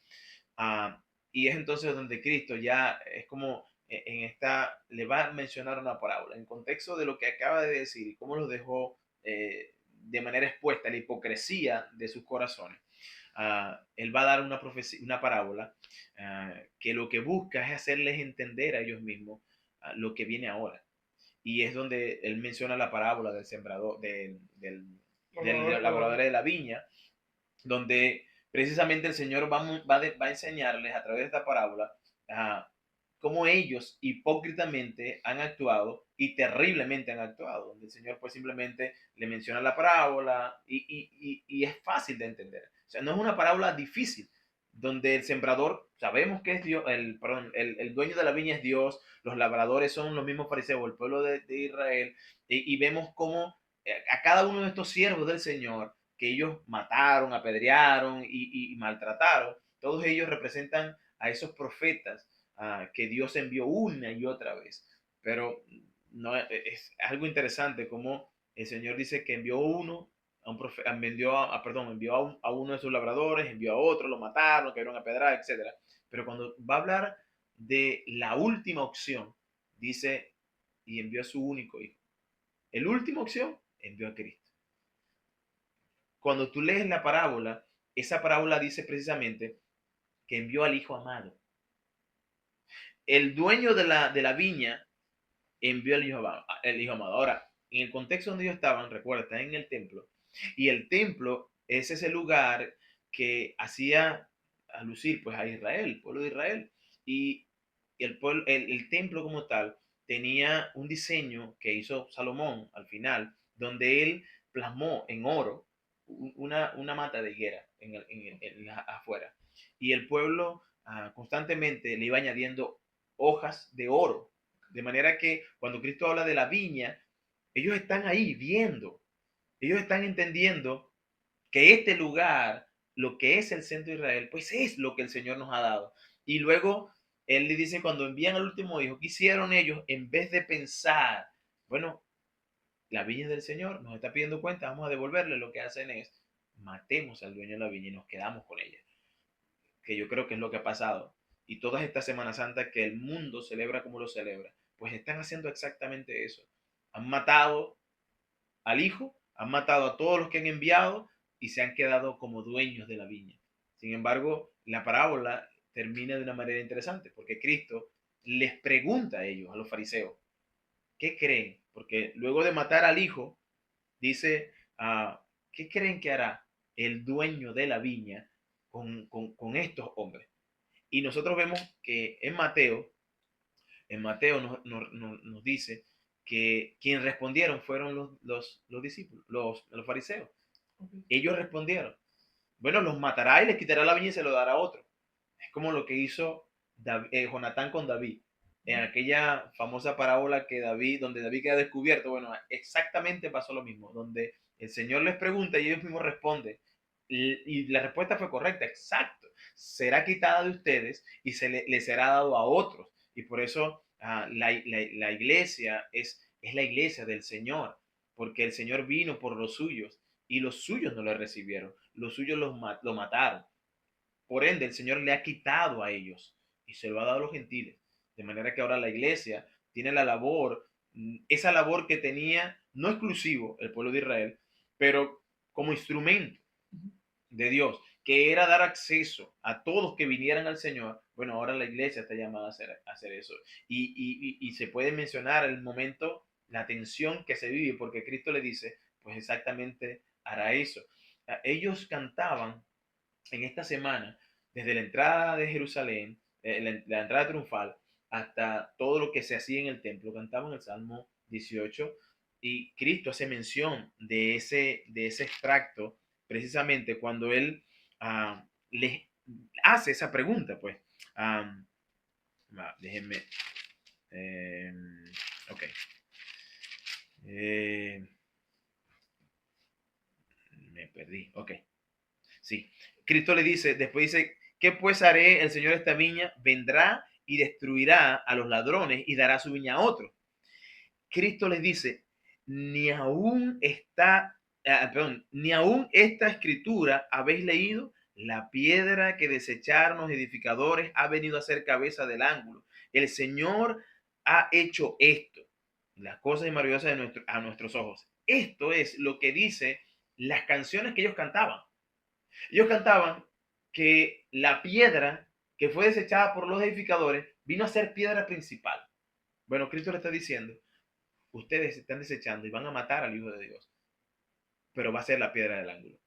Speaker 2: Ah, y es entonces donde Cristo ya es como en esta, le va a mencionar una parábola, en contexto de lo que acaba de decir y cómo los dejó de manera expuesta la hipocresía de sus corazones. Él va a dar una profecía, una parábola que lo que busca es hacerles entender a ellos mismos lo que viene ahora. Y es donde él menciona la parábola del sembrador,
Speaker 1: Los
Speaker 2: del
Speaker 1: labradores
Speaker 2: labrador
Speaker 1: malvados.
Speaker 2: de la viña, donde precisamente el Señor va a enseñarles a través de esta parábola uh, cómo ellos hipócritamente han actuado y terriblemente han actuado, donde el Señor pues simplemente le menciona la parábola y es fácil de entender. O sea, no es una parábola difícil, donde el sembrador, sabemos que es Dios, perdón, el dueño de la viña es Dios, los labradores son los mismos fariseos, el pueblo de Israel, y vemos cómo a cada uno de estos siervos del Señor que ellos mataron, apedrearon y maltrataron, todos ellos representan a esos profetas que Dios envió una y otra vez. Pero no, es algo interesante como el Señor dice que envió uno, a un profeta, envió a uno de sus labradores, envió a otro, lo mataron, lo cayeron a pedrar, etc. Pero cuando va a hablar de la última opción, dice, y envió a su único hijo. El última opción, envió a Cristo. Cuando tú lees la parábola, esa parábola dice precisamente que envió al hijo amado. El dueño de la viña envió el hijo amado. Ahora, en el contexto donde ellos estaban, recuerda, están en el templo. Y el templo es ese lugar que hacía alucir pues a Israel, el pueblo de Israel. Y el templo como tal tenía un diseño que hizo Salomón al final, donde él plasmó en oro una mata de higuera afuera. Y el pueblo constantemente le iba añadiendo hojas de oro. De manera que cuando Cristo habla de la viña, ellos están ahí viendo, ellos están entendiendo que este lugar, lo que es el centro de Israel, pues es lo que el Señor nos ha dado. Y luego él le dice, cuando envían al último hijo, ¿qué hicieron ellos? En vez de pensar, bueno, la viña del Señor nos está pidiendo cuenta, vamos a devolverle, lo que hacen es, matemos al dueño de la viña y nos quedamos con ella. Que yo creo que es lo que ha pasado. Y todas estas Semanas Santas que el mundo celebra como lo celebra, pues están haciendo exactamente eso. Han matado al hijo, han matado a todos los que han enviado y se han quedado como dueños de la viña. Sin embargo, la parábola termina de una manera interesante porque Cristo les pregunta a ellos, a los fariseos, ¿qué creen? Porque luego de matar al hijo, dice, ¿qué creen que hará el dueño de la viña con estos hombres? Y nosotros vemos que en Mateo nos dice que quienes respondieron fueron los discípulos, los fariseos.
Speaker 1: Ok.
Speaker 2: Ellos respondieron, bueno, los matará y les quitará la viña y se lo dará a otro. Es como lo que hizo Jonatán con David. En aquella famosa parábola donde David queda descubierto, bueno, exactamente pasó lo mismo, donde el Señor les pregunta y ellos mismos responden. Y la respuesta fue correcta, exacto. Será quitada de ustedes y le será dado a otros. Y por eso la iglesia es la iglesia del Señor, porque el Señor vino por los suyos y los suyos no le recibieron, los suyos lo mataron. Por ende, el Señor le ha quitado a ellos y se lo ha dado a los gentiles. De manera que ahora la iglesia tiene la labor, esa labor que tenía, no exclusivo el pueblo de Israel, pero como instrumento de Dios, que era dar acceso a todos que vinieran al Señor. Bueno, ahora la iglesia está llamada a hacer eso. Y se puede mencionar el momento, la tensión que se vive, porque Cristo le dice, pues exactamente hará eso. Ellos cantaban en esta semana, desde la entrada de Jerusalén, la entrada triunfal, hasta todo lo que se hacía en el templo, cantaban el Salmo 18 y Cristo hace mención de ese extracto precisamente cuando él les hace esa pregunta, pues. Déjenme. Eh, ok. Eh, Me perdí. Ok. Sí. Cristo le dice, después dice, ¿qué pues haré? El Señor de esta viña vendrá y destruirá a los ladrones y dará su viña a otro. Cristo les dice, ni aún ni aún esta escritura habéis leído, la piedra que desecharon los edificadores ha venido a ser cabeza del ángulo. El Señor ha hecho esto, las cosas maravillosas a nuestros ojos. Esto es lo que dice las canciones que ellos cantaban. Ellos cantaban que la piedra que fue desechada por los edificadores vino a ser piedra principal. Bueno, Cristo le está diciendo, ustedes se están desechando y van a matar al Hijo de Dios, pero va a ser la piedra del ángulo.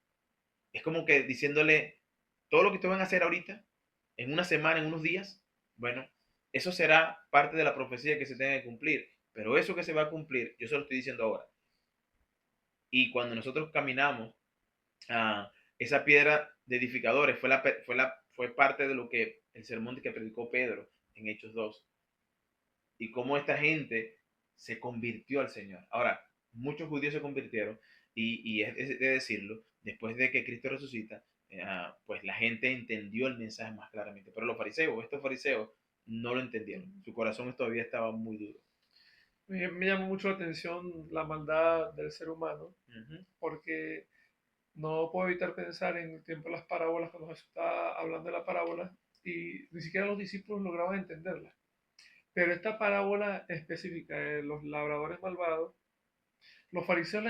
Speaker 2: Es como que diciéndole, todo lo que ustedes van a hacer ahorita, en una semana, en unos días, bueno, eso será parte de la profecía que se tenga que cumplir, pero eso que se va a cumplir, yo se lo estoy diciendo ahora. Y cuando nosotros caminamos, esa piedra de edificadores fue parte de lo que el sermón que predicó Pedro en Hechos 2 y cómo esta gente se convirtió al Señor. Ahora, muchos judíos se convirtieron y es de decirlo, después de que Cristo resucita, pues la gente entendió el mensaje más claramente. Pero estos fariseos, no lo entendieron. Su corazón todavía estaba muy duro.
Speaker 1: Me llama mucho la atención la maldad del ser humano,
Speaker 2: Ujú.
Speaker 1: porque no puedo evitar pensar en el tiempo de las parábolas, cuando Jesús estaba hablando de la parábola, y ni siquiera los discípulos lograban entenderla. Pero esta parábola específica de los labradores malvados, los fariseos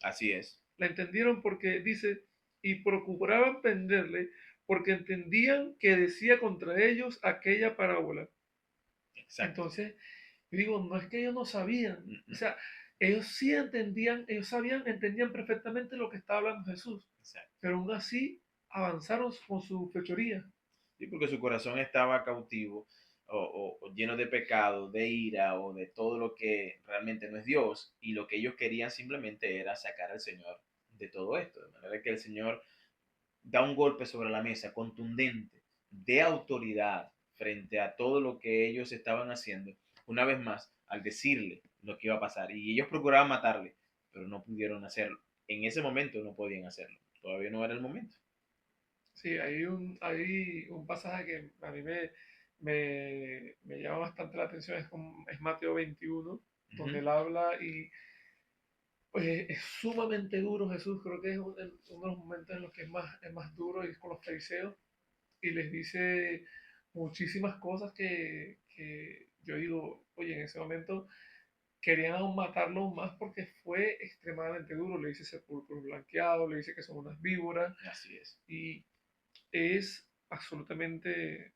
Speaker 2: Así es.
Speaker 1: la entendieron porque dice, y procuraban prenderle, porque entendían que decía contra ellos aquella parábola.
Speaker 2: Exacto.
Speaker 1: Entonces, yo digo, no es que ellos no sabían, o
Speaker 2: Ujú.
Speaker 1: sea, ellos sí entendían, ellos sabían, entendían perfectamente lo que estaba hablando Jesús,
Speaker 2: Exacto.
Speaker 1: pero aún así avanzaron con su fechoría.
Speaker 2: Sí, porque su corazón estaba cautivo o lleno de pecado, de ira o de todo lo que realmente no es Dios. Y lo que ellos querían simplemente era sacar al Señor de todo esto. De manera que el Señor da un golpe sobre la mesa contundente de autoridad frente a todo lo que ellos estaban haciendo. Una vez más, al decirle lo que iba a pasar. Y ellos procuraban matarle, pero no pudieron hacerlo. En ese momento no podían hacerlo. Todavía no era el momento.
Speaker 1: Sí, hay un pasaje que a mí me llama bastante la atención, es Mateo 21, donde
Speaker 2: Ujú.
Speaker 1: él habla y pues es sumamente duro Jesús, creo que es uno de los momentos en los que es más duro y es con los fariseos y les dice muchísimas cosas que yo digo, oye, en ese momento querían aún matarlo aún más porque fue extremadamente duro, le dice sepulcro blanqueado, le dice que son unas víboras
Speaker 2: Así es.
Speaker 1: y es absolutamente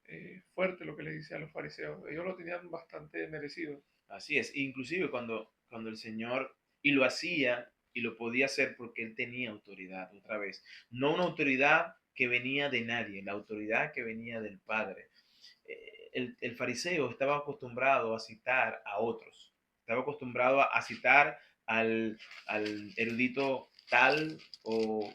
Speaker 1: fuerte lo que le dice a los fariseos. Ellos lo tenían bastante merecido.
Speaker 2: Así es. Inclusive cuando el Señor, y lo hacía y lo podía hacer porque Él tenía autoridad, otra vez. No una autoridad que venía de nadie, la autoridad que venía del Padre. El fariseo estaba acostumbrado a citar a otros, estaba acostumbrado a citar al, al erudito tal o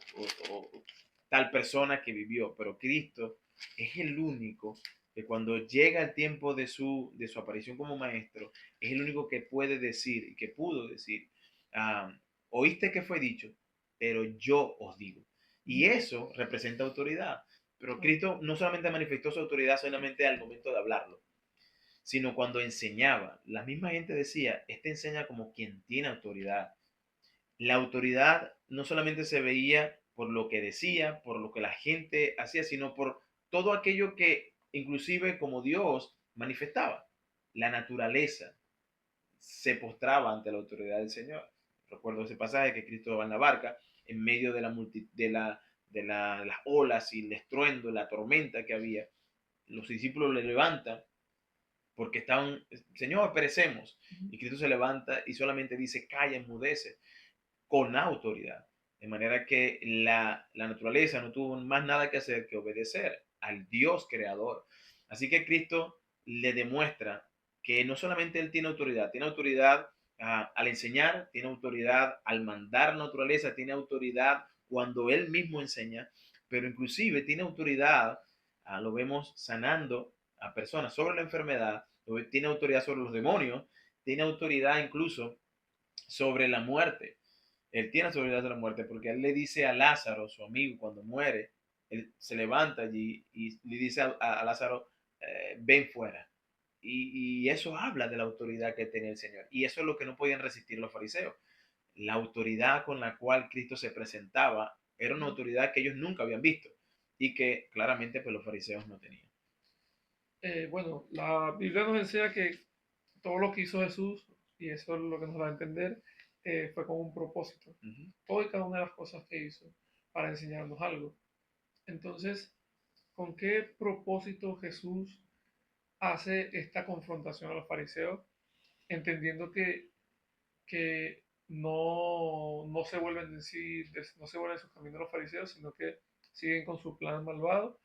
Speaker 2: tal persona que vivió, pero Cristo es el único que cuando llega el tiempo de su aparición como maestro, es el único que puede decir y que pudo decir, ah, oíste que fue dicho, pero yo os digo. Y eso representa autoridad. Pero Cristo no solamente manifestó su autoridad solamente al momento de hablarlo, sino cuando enseñaba. La misma gente decía, este enseña como quien tiene autoridad. La autoridad no solamente se veía por lo que decía, por lo que la gente hacía, sino por todo aquello que inclusive como Dios manifestaba. La naturaleza se postraba ante la autoridad del Señor. Recuerdo ese pasaje que Cristo va en la barca en medio de las olas y el estruendo, la tormenta que había. Los discípulos le levantan porque estaban, Señor, perecemos. Y Cristo se levanta y solamente dice, calla, enmudece, con autoridad. De manera que la naturaleza no tuvo más nada que hacer que obedecer al Dios creador. Así que Cristo le demuestra que no solamente Él tiene autoridad al enseñar, tiene autoridad al mandar naturaleza, tiene autoridad cuando Él mismo enseña, pero inclusive tiene autoridad, lo vemos sanando a personas sobre la enfermedad, tiene autoridad sobre los demonios, tiene autoridad incluso sobre la muerte. Él tiene autoridad sobre la muerte porque él le dice a Lázaro, su amigo, cuando muere, él se levanta allí y le dice a Lázaro, ven fuera. Y eso habla de la autoridad que tenía el Señor. Y eso es lo que no podían resistir los fariseos. La autoridad con la cual Cristo se presentaba era una autoridad que ellos nunca habían visto y que claramente pues, los fariseos no tenían.
Speaker 1: Bueno, la Biblia nos enseña que todo lo que hizo Jesús, y eso es lo que nos da a entender, fue con un propósito.
Speaker 2: Uh -huh.
Speaker 1: Todo y cada una de las cosas que hizo para enseñarnos algo. Entonces, ¿con qué propósito Jesús hace esta confrontación a los fariseos? Entendiendo que no se vuelven en sí, no se vuelven en sus caminos los fariseos, sino que siguen con su plan malvado.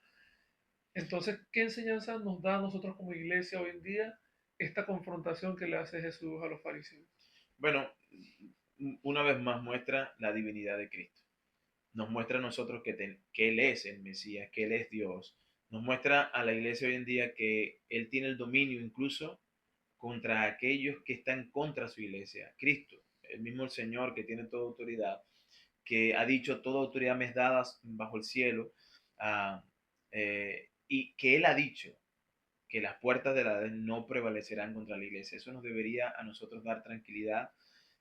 Speaker 1: Entonces, ¿qué enseñanza nos da a nosotros como iglesia hoy en día esta confrontación que le hace Jesús a los fariseos?
Speaker 2: Bueno, una vez más muestra la divinidad de Cristo. Nos muestra a nosotros que Él es el Mesías, que Él es Dios. Nos muestra a la iglesia hoy en día que Él tiene el dominio incluso contra aquellos que están contra su iglesia. Cristo, el mismo el Señor que tiene toda autoridad, que ha dicho toda autoridad me es dada bajo el cielo, uh, y que Él ha dicho que las puertas de la no prevalecerán contra la iglesia. Eso nos debería a nosotros dar tranquilidad,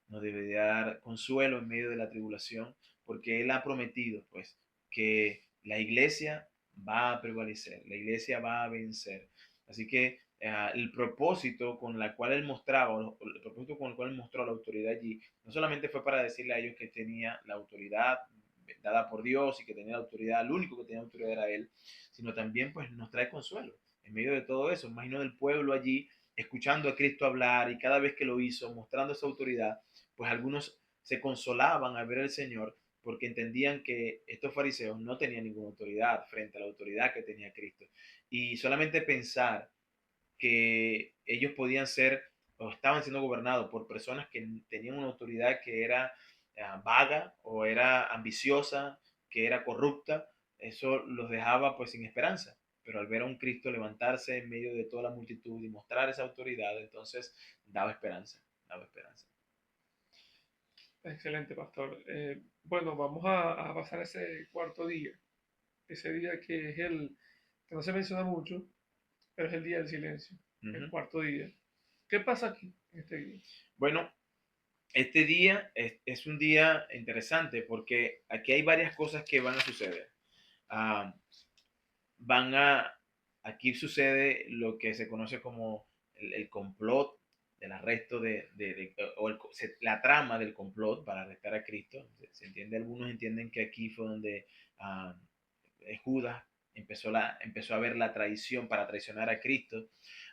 Speaker 2: nos debería dar consuelo en medio de la tribulación, porque Él ha prometido, pues, que la iglesia va a prevalecer, la iglesia va a vencer. Así que el propósito con la cual Él mostraba, el propósito con el cual Él mostró la autoridad allí, no solamente fue para decirle a ellos que tenía la autoridad dada por Dios y que tenía la autoridad, el único que tenía autoridad era Él, sino también pues nos trae consuelo en medio de todo eso. Imagino el pueblo allí escuchando a Cristo hablar y cada vez que lo hizo, mostrando esa autoridad, pues algunos se consolaban al ver al Señor porque entendían que estos fariseos no tenían ninguna autoridad frente a la autoridad que tenía Cristo. Y solamente pensar que ellos podían ser o estaban siendo gobernados por personas que tenían una autoridad que era vaga o era ambiciosa, que era corrupta, eso los dejaba pues sin esperanza. Pero al ver a un Cristo levantarse en medio de toda la multitud y mostrar esa autoridad, entonces daba esperanza, daba esperanza.
Speaker 1: Excelente, pastor. Bueno, vamos a pasar ese cuarto día. ese día que es que no se menciona mucho, pero es el día del silencio, el
Speaker 2: Ujú.
Speaker 1: cuarto día. ¿Qué pasa aquí en este día?
Speaker 2: Bueno, este día es un día interesante porque aquí hay varias cosas que van a suceder. Ah, van a, aquí sucede lo que se conoce como el complot del arresto o la trama del complot para arrestar a Cristo. Se entiende, algunos entienden que aquí fue donde ah, Judas empezó a ver la traición para traicionar a Cristo.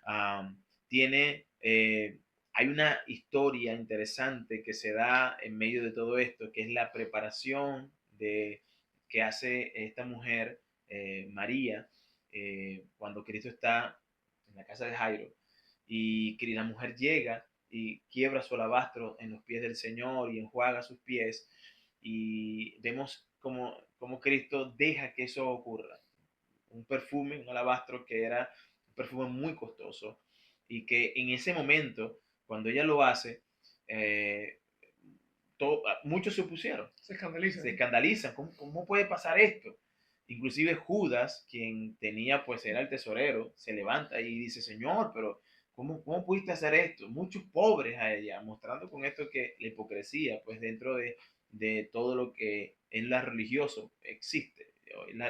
Speaker 2: Ah, tiene, hay una historia interesante que se da en medio de todo esto, que es la preparación que hace esta mujer, María, cuando Cristo está en la casa de Jairo y la mujer llega y quiebra su alabastro en los pies del Señor y enjuaga sus pies, y vemos como Cristo deja que eso ocurra. Un perfume, un alabastro que era un perfume muy costoso y que en ese momento, cuando ella lo hace, eh, muchos se opusieron,
Speaker 1: Se escandaliza,
Speaker 2: se
Speaker 1: ¿no?
Speaker 2: escandalizan. ¿Cómo puede pasar esto? Inclusive Judas, quien tenía, pues era el tesorero, se levanta y dice, Señor, pero ¿cómo pudiste hacer esto? Muchos pobres a ella, mostrando con esto que la hipocresía, pues dentro de todo lo que en la religioso existe.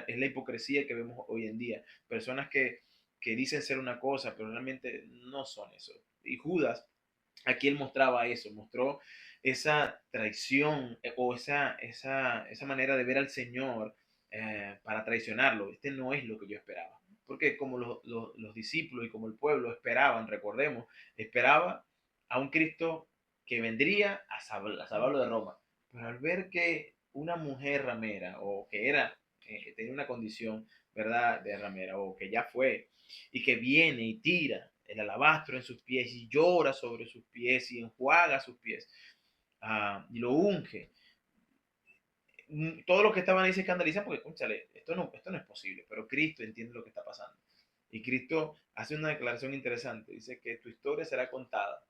Speaker 2: Es la hipocresía que vemos hoy en día. Personas que dicen ser una cosa, pero realmente no son eso. Y Judas, aquí él mostraba eso, mostró esa traición, o esa manera de ver al Señor, para traicionarlo. Este no es lo que yo esperaba. Porque como los discípulos y como el pueblo esperaban, recordemos, esperaba a un Cristo que vendría a salvarlo de Roma. Pero al ver que una mujer ramera, o que tenía una condición, ¿verdad?, de ramera, o que ya fue, y que viene y tira el alabastro en sus pies y llora sobre sus pies y enjuaga sus pies, y lo unge. Todos los que estaban ahí se escandalizan porque, cónchale, esto no es posible, pero Cristo entiende lo que está pasando. Y Cristo hace una declaración interesante, dice que tu historia será contada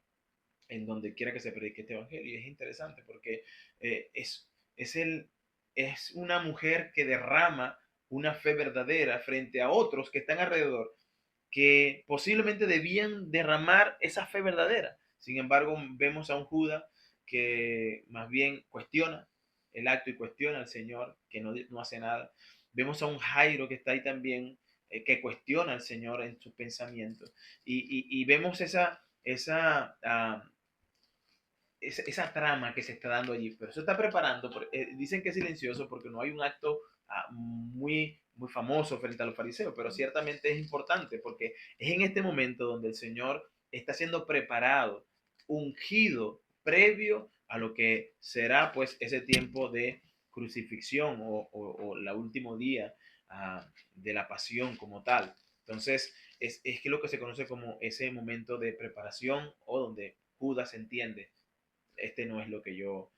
Speaker 2: en donde quiera que se predique este evangelio. Y es interesante porque eh, es, es, el, es una mujer que derrama una fe verdadera frente a otros que están alrededor, que posiblemente debían derramar esa fe verdadera. Sin embargo, vemos a un Judas que más bien cuestiona el acto y cuestiona al Señor, que no hace nada. Vemos a un Jairo que está ahí también, que cuestiona al Señor en sus pensamientos. Y vemos esa trama que se está dando allí, pero se está preparando. Dicen que es silencioso porque no hay un acto muy famoso frente a los fariseos, pero ciertamente es importante porque es en este momento donde el Señor está siendo preparado, ungido, previo a lo que será pues ese tiempo de crucifixión, o la último día, de la pasión como tal. Entonces, es que lo que se conoce como ese momento de preparación, o donde Judas entiende, este no es lo que yo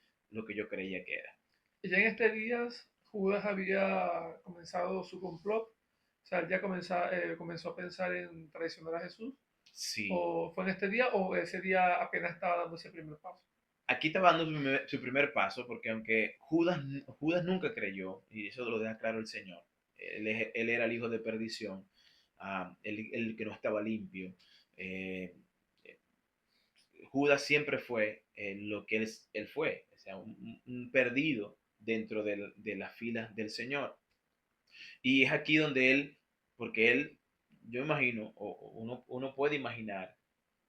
Speaker 2: creía que era.
Speaker 1: Y ya en este día Judas había comenzado su complot, o sea, él ya comenzó a pensar en traicionar a Jesús,
Speaker 2: Sí,
Speaker 1: o fue en este día, o ese día apenas estaba dando ese primer paso.
Speaker 2: aquí estaba dando su primer paso, porque aunque Judas nunca creyó, y eso lo deja claro el Señor, él era el hijo de perdición, el que no estaba limpio. eh, Judas siempre fue, lo que él fue, o sea, un perdido dentro de las filas del Señor. Y es aquí donde porque yo imagino, o uno puede imaginar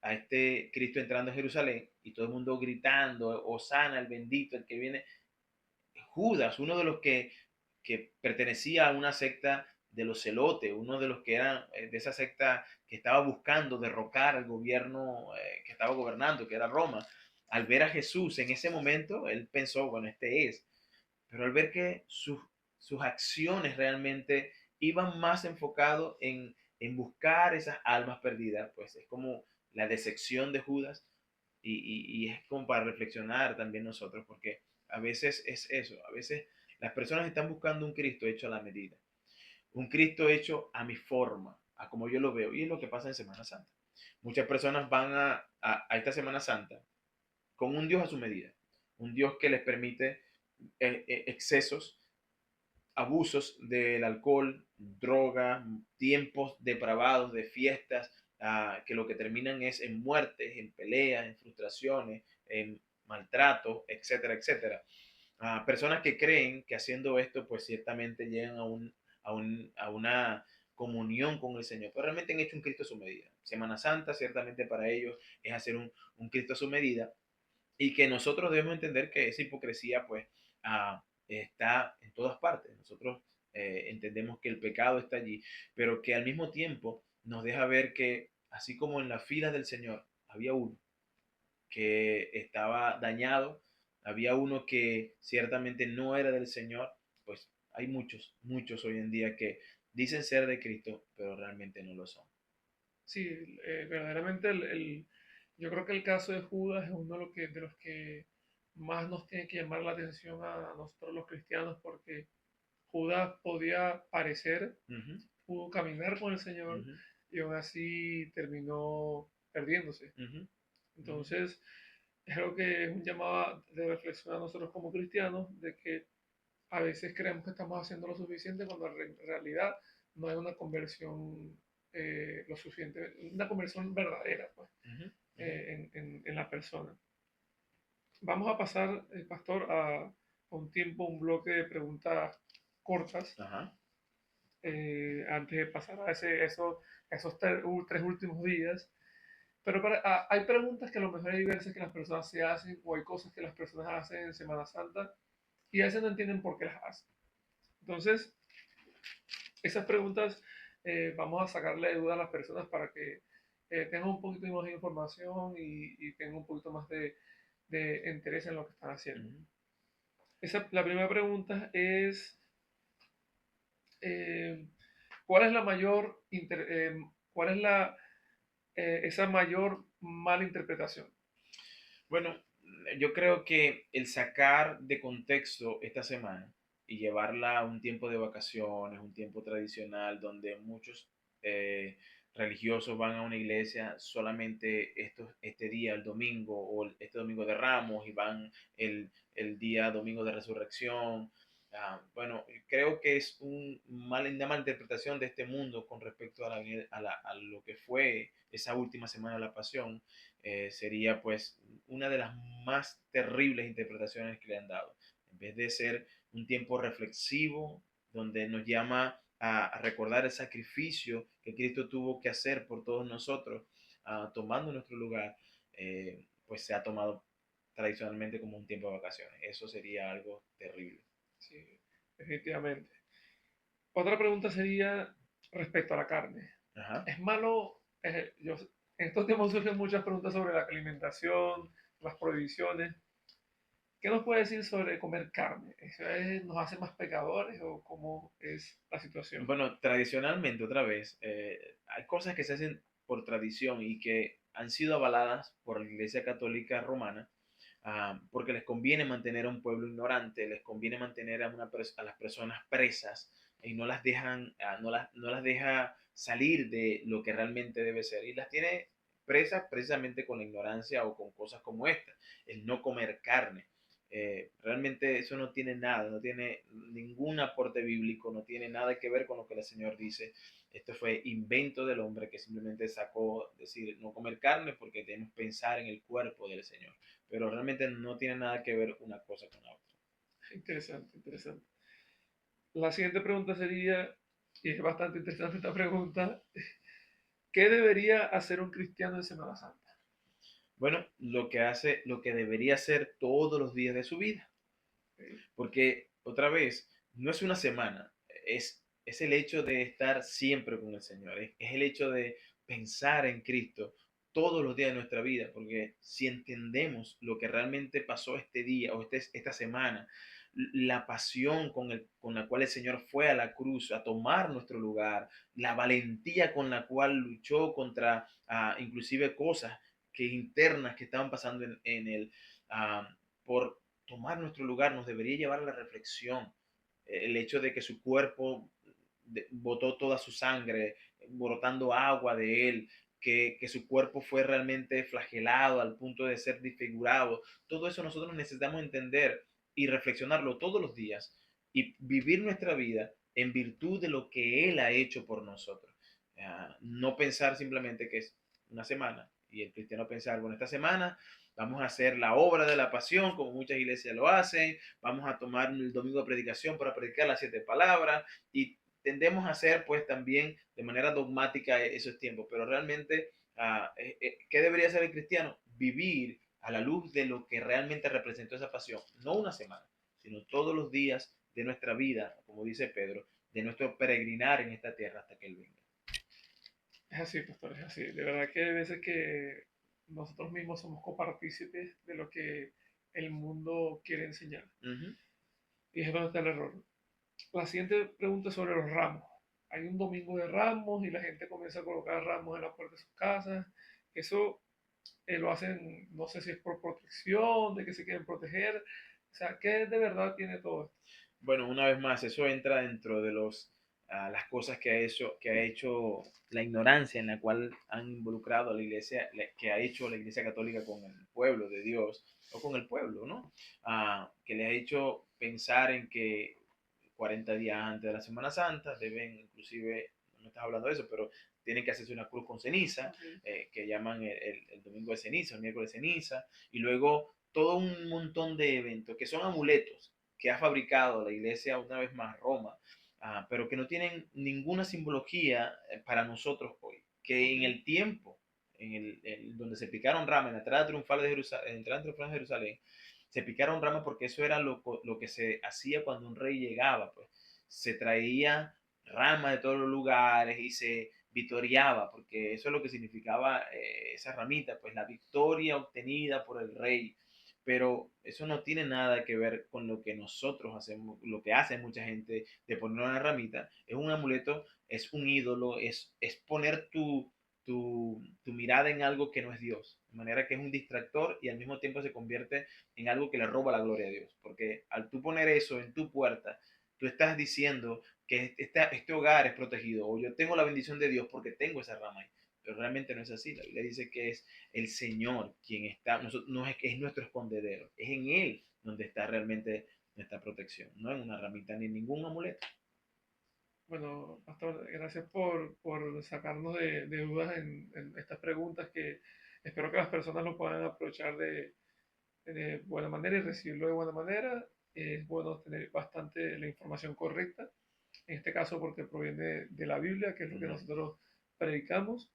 Speaker 2: a este Cristo entrando a Jerusalén y todo el mundo gritando, Hosana, el bendito, el que viene. Judas, uno de los que pertenecía a una secta de los celotes, uno de los que eran, de esa secta que estaba buscando derrocar al gobierno, que estaba gobernando, que era Roma. Al ver a Jesús en ese momento, él pensó, bueno, este es. Pero al ver que sus acciones realmente iban más enfocados en buscar esas almas perdidas, pues es como la decepción de Judas. Y es como para reflexionar también nosotros, porque a veces es eso, a veces las personas están buscando un Cristo hecho a la medida, un Cristo hecho a mi forma, a como yo lo veo, y es lo que pasa en Semana Santa. Muchas personas van a esta Semana Santa con un Dios a su medida, un Dios que les permite excesos, abusos del alcohol, droga, tiempos depravados de fiestas, que lo que terminan es en muertes, en peleas, en frustraciones, en maltrato, etcétera, etcétera. Personas que creen que haciendo esto, pues ciertamente llegan a una comunión con el Señor, pero realmente han hecho un Cristo a su medida. Semana Santa, ciertamente para ellos es hacer un Cristo a su medida, y que nosotros debemos entender que esa hipocresía, pues, está en todas partes. Nosotros entendemos que el pecado está allí, pero que al mismo tiempo nos deja ver que, así como en la fila del Señor había uno que estaba dañado, había uno que ciertamente no era del Señor, pues hay muchos, muchos hoy en día que dicen ser de Cristo, pero realmente no lo son.
Speaker 1: Sí, verdaderamente yo creo que el caso de Judas es uno de los que más nos tiene que llamar la atención a nosotros los cristianos, porque Judas podía parecer,
Speaker 2: Ujú,
Speaker 1: pudo caminar con el Señor
Speaker 2: ujú,
Speaker 1: y aún así terminó perdiéndose.
Speaker 2: ujú, ujú,
Speaker 1: Entonces, es algo que es un llamado de reflexión a nosotros como cristianos, de que a veces creemos que estamos haciendo lo suficiente cuando en realidad no hay una conversión lo suficiente, una conversión verdadera pues,
Speaker 2: ujú, ujú.
Speaker 1: en la persona. Vamos a pasar, pastor, a un tiempo, un bloque de preguntas cortas
Speaker 2: Ajá.
Speaker 1: antes de pasar a esos tres últimos días. Pero hay preguntas que a lo mejor hay veces que las personas se hacen o hay cosas que las personas hacen en Semana Santa y a veces no entienden por qué las hacen. Entonces, esas preguntas vamos a sacarle de duda a las personas para que tengan un poquito más de información y tengan un poquito más de interés en lo que están haciendo.
Speaker 2: Ujú.
Speaker 1: La primera pregunta es, eh, ¿cuál es la mayor, cuál es esa mayor mala interpretación?
Speaker 2: Bueno, yo creo que el sacar de contexto esta semana y llevarla a un tiempo de vacaciones, un tiempo tradicional donde muchos eh, religiosos van a una iglesia solamente este día, el domingo, o este domingo de Ramos, y van el día domingo de Resurrección. Bueno, creo que es una mala interpretación de este mundo con respecto a lo que fue esa última semana de la Pasión. Sería pues una de las más terribles interpretaciones que le han dado. En vez de ser un tiempo reflexivo, donde nos llama a recordar el sacrificio que Cristo tuvo que hacer por todos nosotros, tomando nuestro lugar, pues se ha tomado tradicionalmente como un tiempo de vacaciones. Eso sería algo terrible.
Speaker 1: Sí, definitivamente. Otra pregunta sería respecto a la carne.
Speaker 2: Ajá.
Speaker 1: ¿Es malo? En estos tiempos surgen muchas preguntas sobre la alimentación, las prohibiciones. ¿Qué nos puede decir sobre comer carne? ¿Nos hace más pecadores o cómo es la situación?
Speaker 2: Bueno, tradicionalmente, otra vez, hay cosas que se hacen por tradición y que han sido avaladas por la Iglesia Católica Romana, porque les conviene mantener a un pueblo ignorante, les conviene mantener a las personas presas y no las dejan, no las deja salir de lo que realmente debe ser, y las tiene presas precisamente con la ignorancia o con cosas como esta, el no comer carne. Realmente eso no tiene nada, no tiene ningún aporte bíblico, no tiene nada que ver con lo que el Señor dice. Esto fue invento del hombre que simplemente sacó, decir, no comer carne porque debemos pensar en el cuerpo del Señor, pero realmente no tiene nada que ver una cosa con la otra.
Speaker 1: Interesante, interesante. La siguiente pregunta sería, y es bastante interesante esta pregunta, ¿qué debería hacer un cristiano en Semana Santa?
Speaker 2: Bueno, lo que debería hacer todos los días de su vida,
Speaker 1: ¿Ok?
Speaker 2: porque otra vez, no es una semana, es el hecho de estar siempre con el Señor, es el hecho de pensar en Cristo todos los días de nuestra vida, porque si entendemos lo que realmente pasó este día o esta semana, la pasión con la cual el Señor fue a la cruz a tomar nuestro lugar, la valentía con la cual luchó contra inclusive cosas internas que estaban pasando en él, por tomar nuestro lugar, nos debería llevar a la reflexión. El hecho de que su cuerpo botó toda su sangre, brotando agua de él, que su cuerpo fue realmente flagelado al punto de ser disfigurado. Todo eso nosotros necesitamos entender y reflexionarlo todos los días, y vivir nuestra vida en virtud de lo que Él ha hecho por nosotros. No pensar simplemente que es una semana y el cristiano pensar, bueno, esta semana vamos a hacer la obra de la pasión, como muchas iglesias lo hacen, vamos a tomar el domingo de predicación para predicar las 7 palabras y tendemos a hacer pues también de manera dogmática esos tiempos, pero realmente, ¿qué debería hacer el cristiano? Vivir a la luz de lo que realmente representó esa pasión, no una semana, sino todos los días de nuestra vida, como dice Pedro, de nuestro peregrinar en esta tierra hasta que Él venga.
Speaker 1: Es así, pastor, es así. De verdad que hay veces que nosotros mismos somos copartícipes de lo que el mundo quiere enseñar.
Speaker 2: Uh -huh.
Speaker 1: Y es donde está el error. La siguiente pregunta es sobre los ramos. Hay un domingo de ramos y la gente comienza a colocar ramos en la puerta de sus casas. Eso lo hacen, no sé si es por protección, de que se quieren proteger. O sea, ¿qué de verdad tiene todo esto?
Speaker 2: Bueno, una vez más, eso entra dentro de las cosas que ha hecho la ignorancia en la cual han involucrado a la iglesia, que ha hecho la iglesia católica con el pueblo de Dios, o con el pueblo, ¿no? Que le ha hecho pensar en que 40 días antes de la Semana Santa deben, inclusive, no me estás hablando de eso, pero tienen que hacerse una cruz con ceniza, que llaman el domingo de ceniza, el miércoles de ceniza, y luego todo un montón de eventos que son amuletos que ha fabricado la iglesia, una vez más Roma, pero que no tienen ninguna simbología para nosotros hoy, que en el tiempo donde se picaron ramas en la entrada triunfal de Jerusalén, se picaron ramas porque eso era lo que se hacía cuando un rey llegaba, pues se traía ramas de todos los lugares y se victoriaba, porque eso es lo que significaba esa ramita, pues la victoria obtenida por el rey. Pero eso no tiene nada que ver con lo que nosotros hacemos, lo que hace mucha gente de poner una ramita. Es un amuleto, es un ídolo, es poner tu mirada en algo que no es Dios. De manera que es un distractor y al mismo tiempo se convierte en algo que le roba la gloria a Dios. Porque al tú poner eso en tu puerta, tú estás diciendo que este hogar es protegido o yo tengo la bendición de Dios porque tengo esa rama ahí. Pero realmente no es así. La Biblia dice que es el Señor quien está, no es nuestro escondedero, es en Él donde está realmente nuestra protección, no en una ramita ni en ningún amuleto.
Speaker 1: Bueno, Pastor, gracias por sacarnos de dudas en estas preguntas que espero que las personas lo puedan aprovechar de buena manera y recibirlo de buena manera. Es bueno tener bastante la información correcta, en este caso porque proviene de la Biblia, que es lo que nosotros predicamos.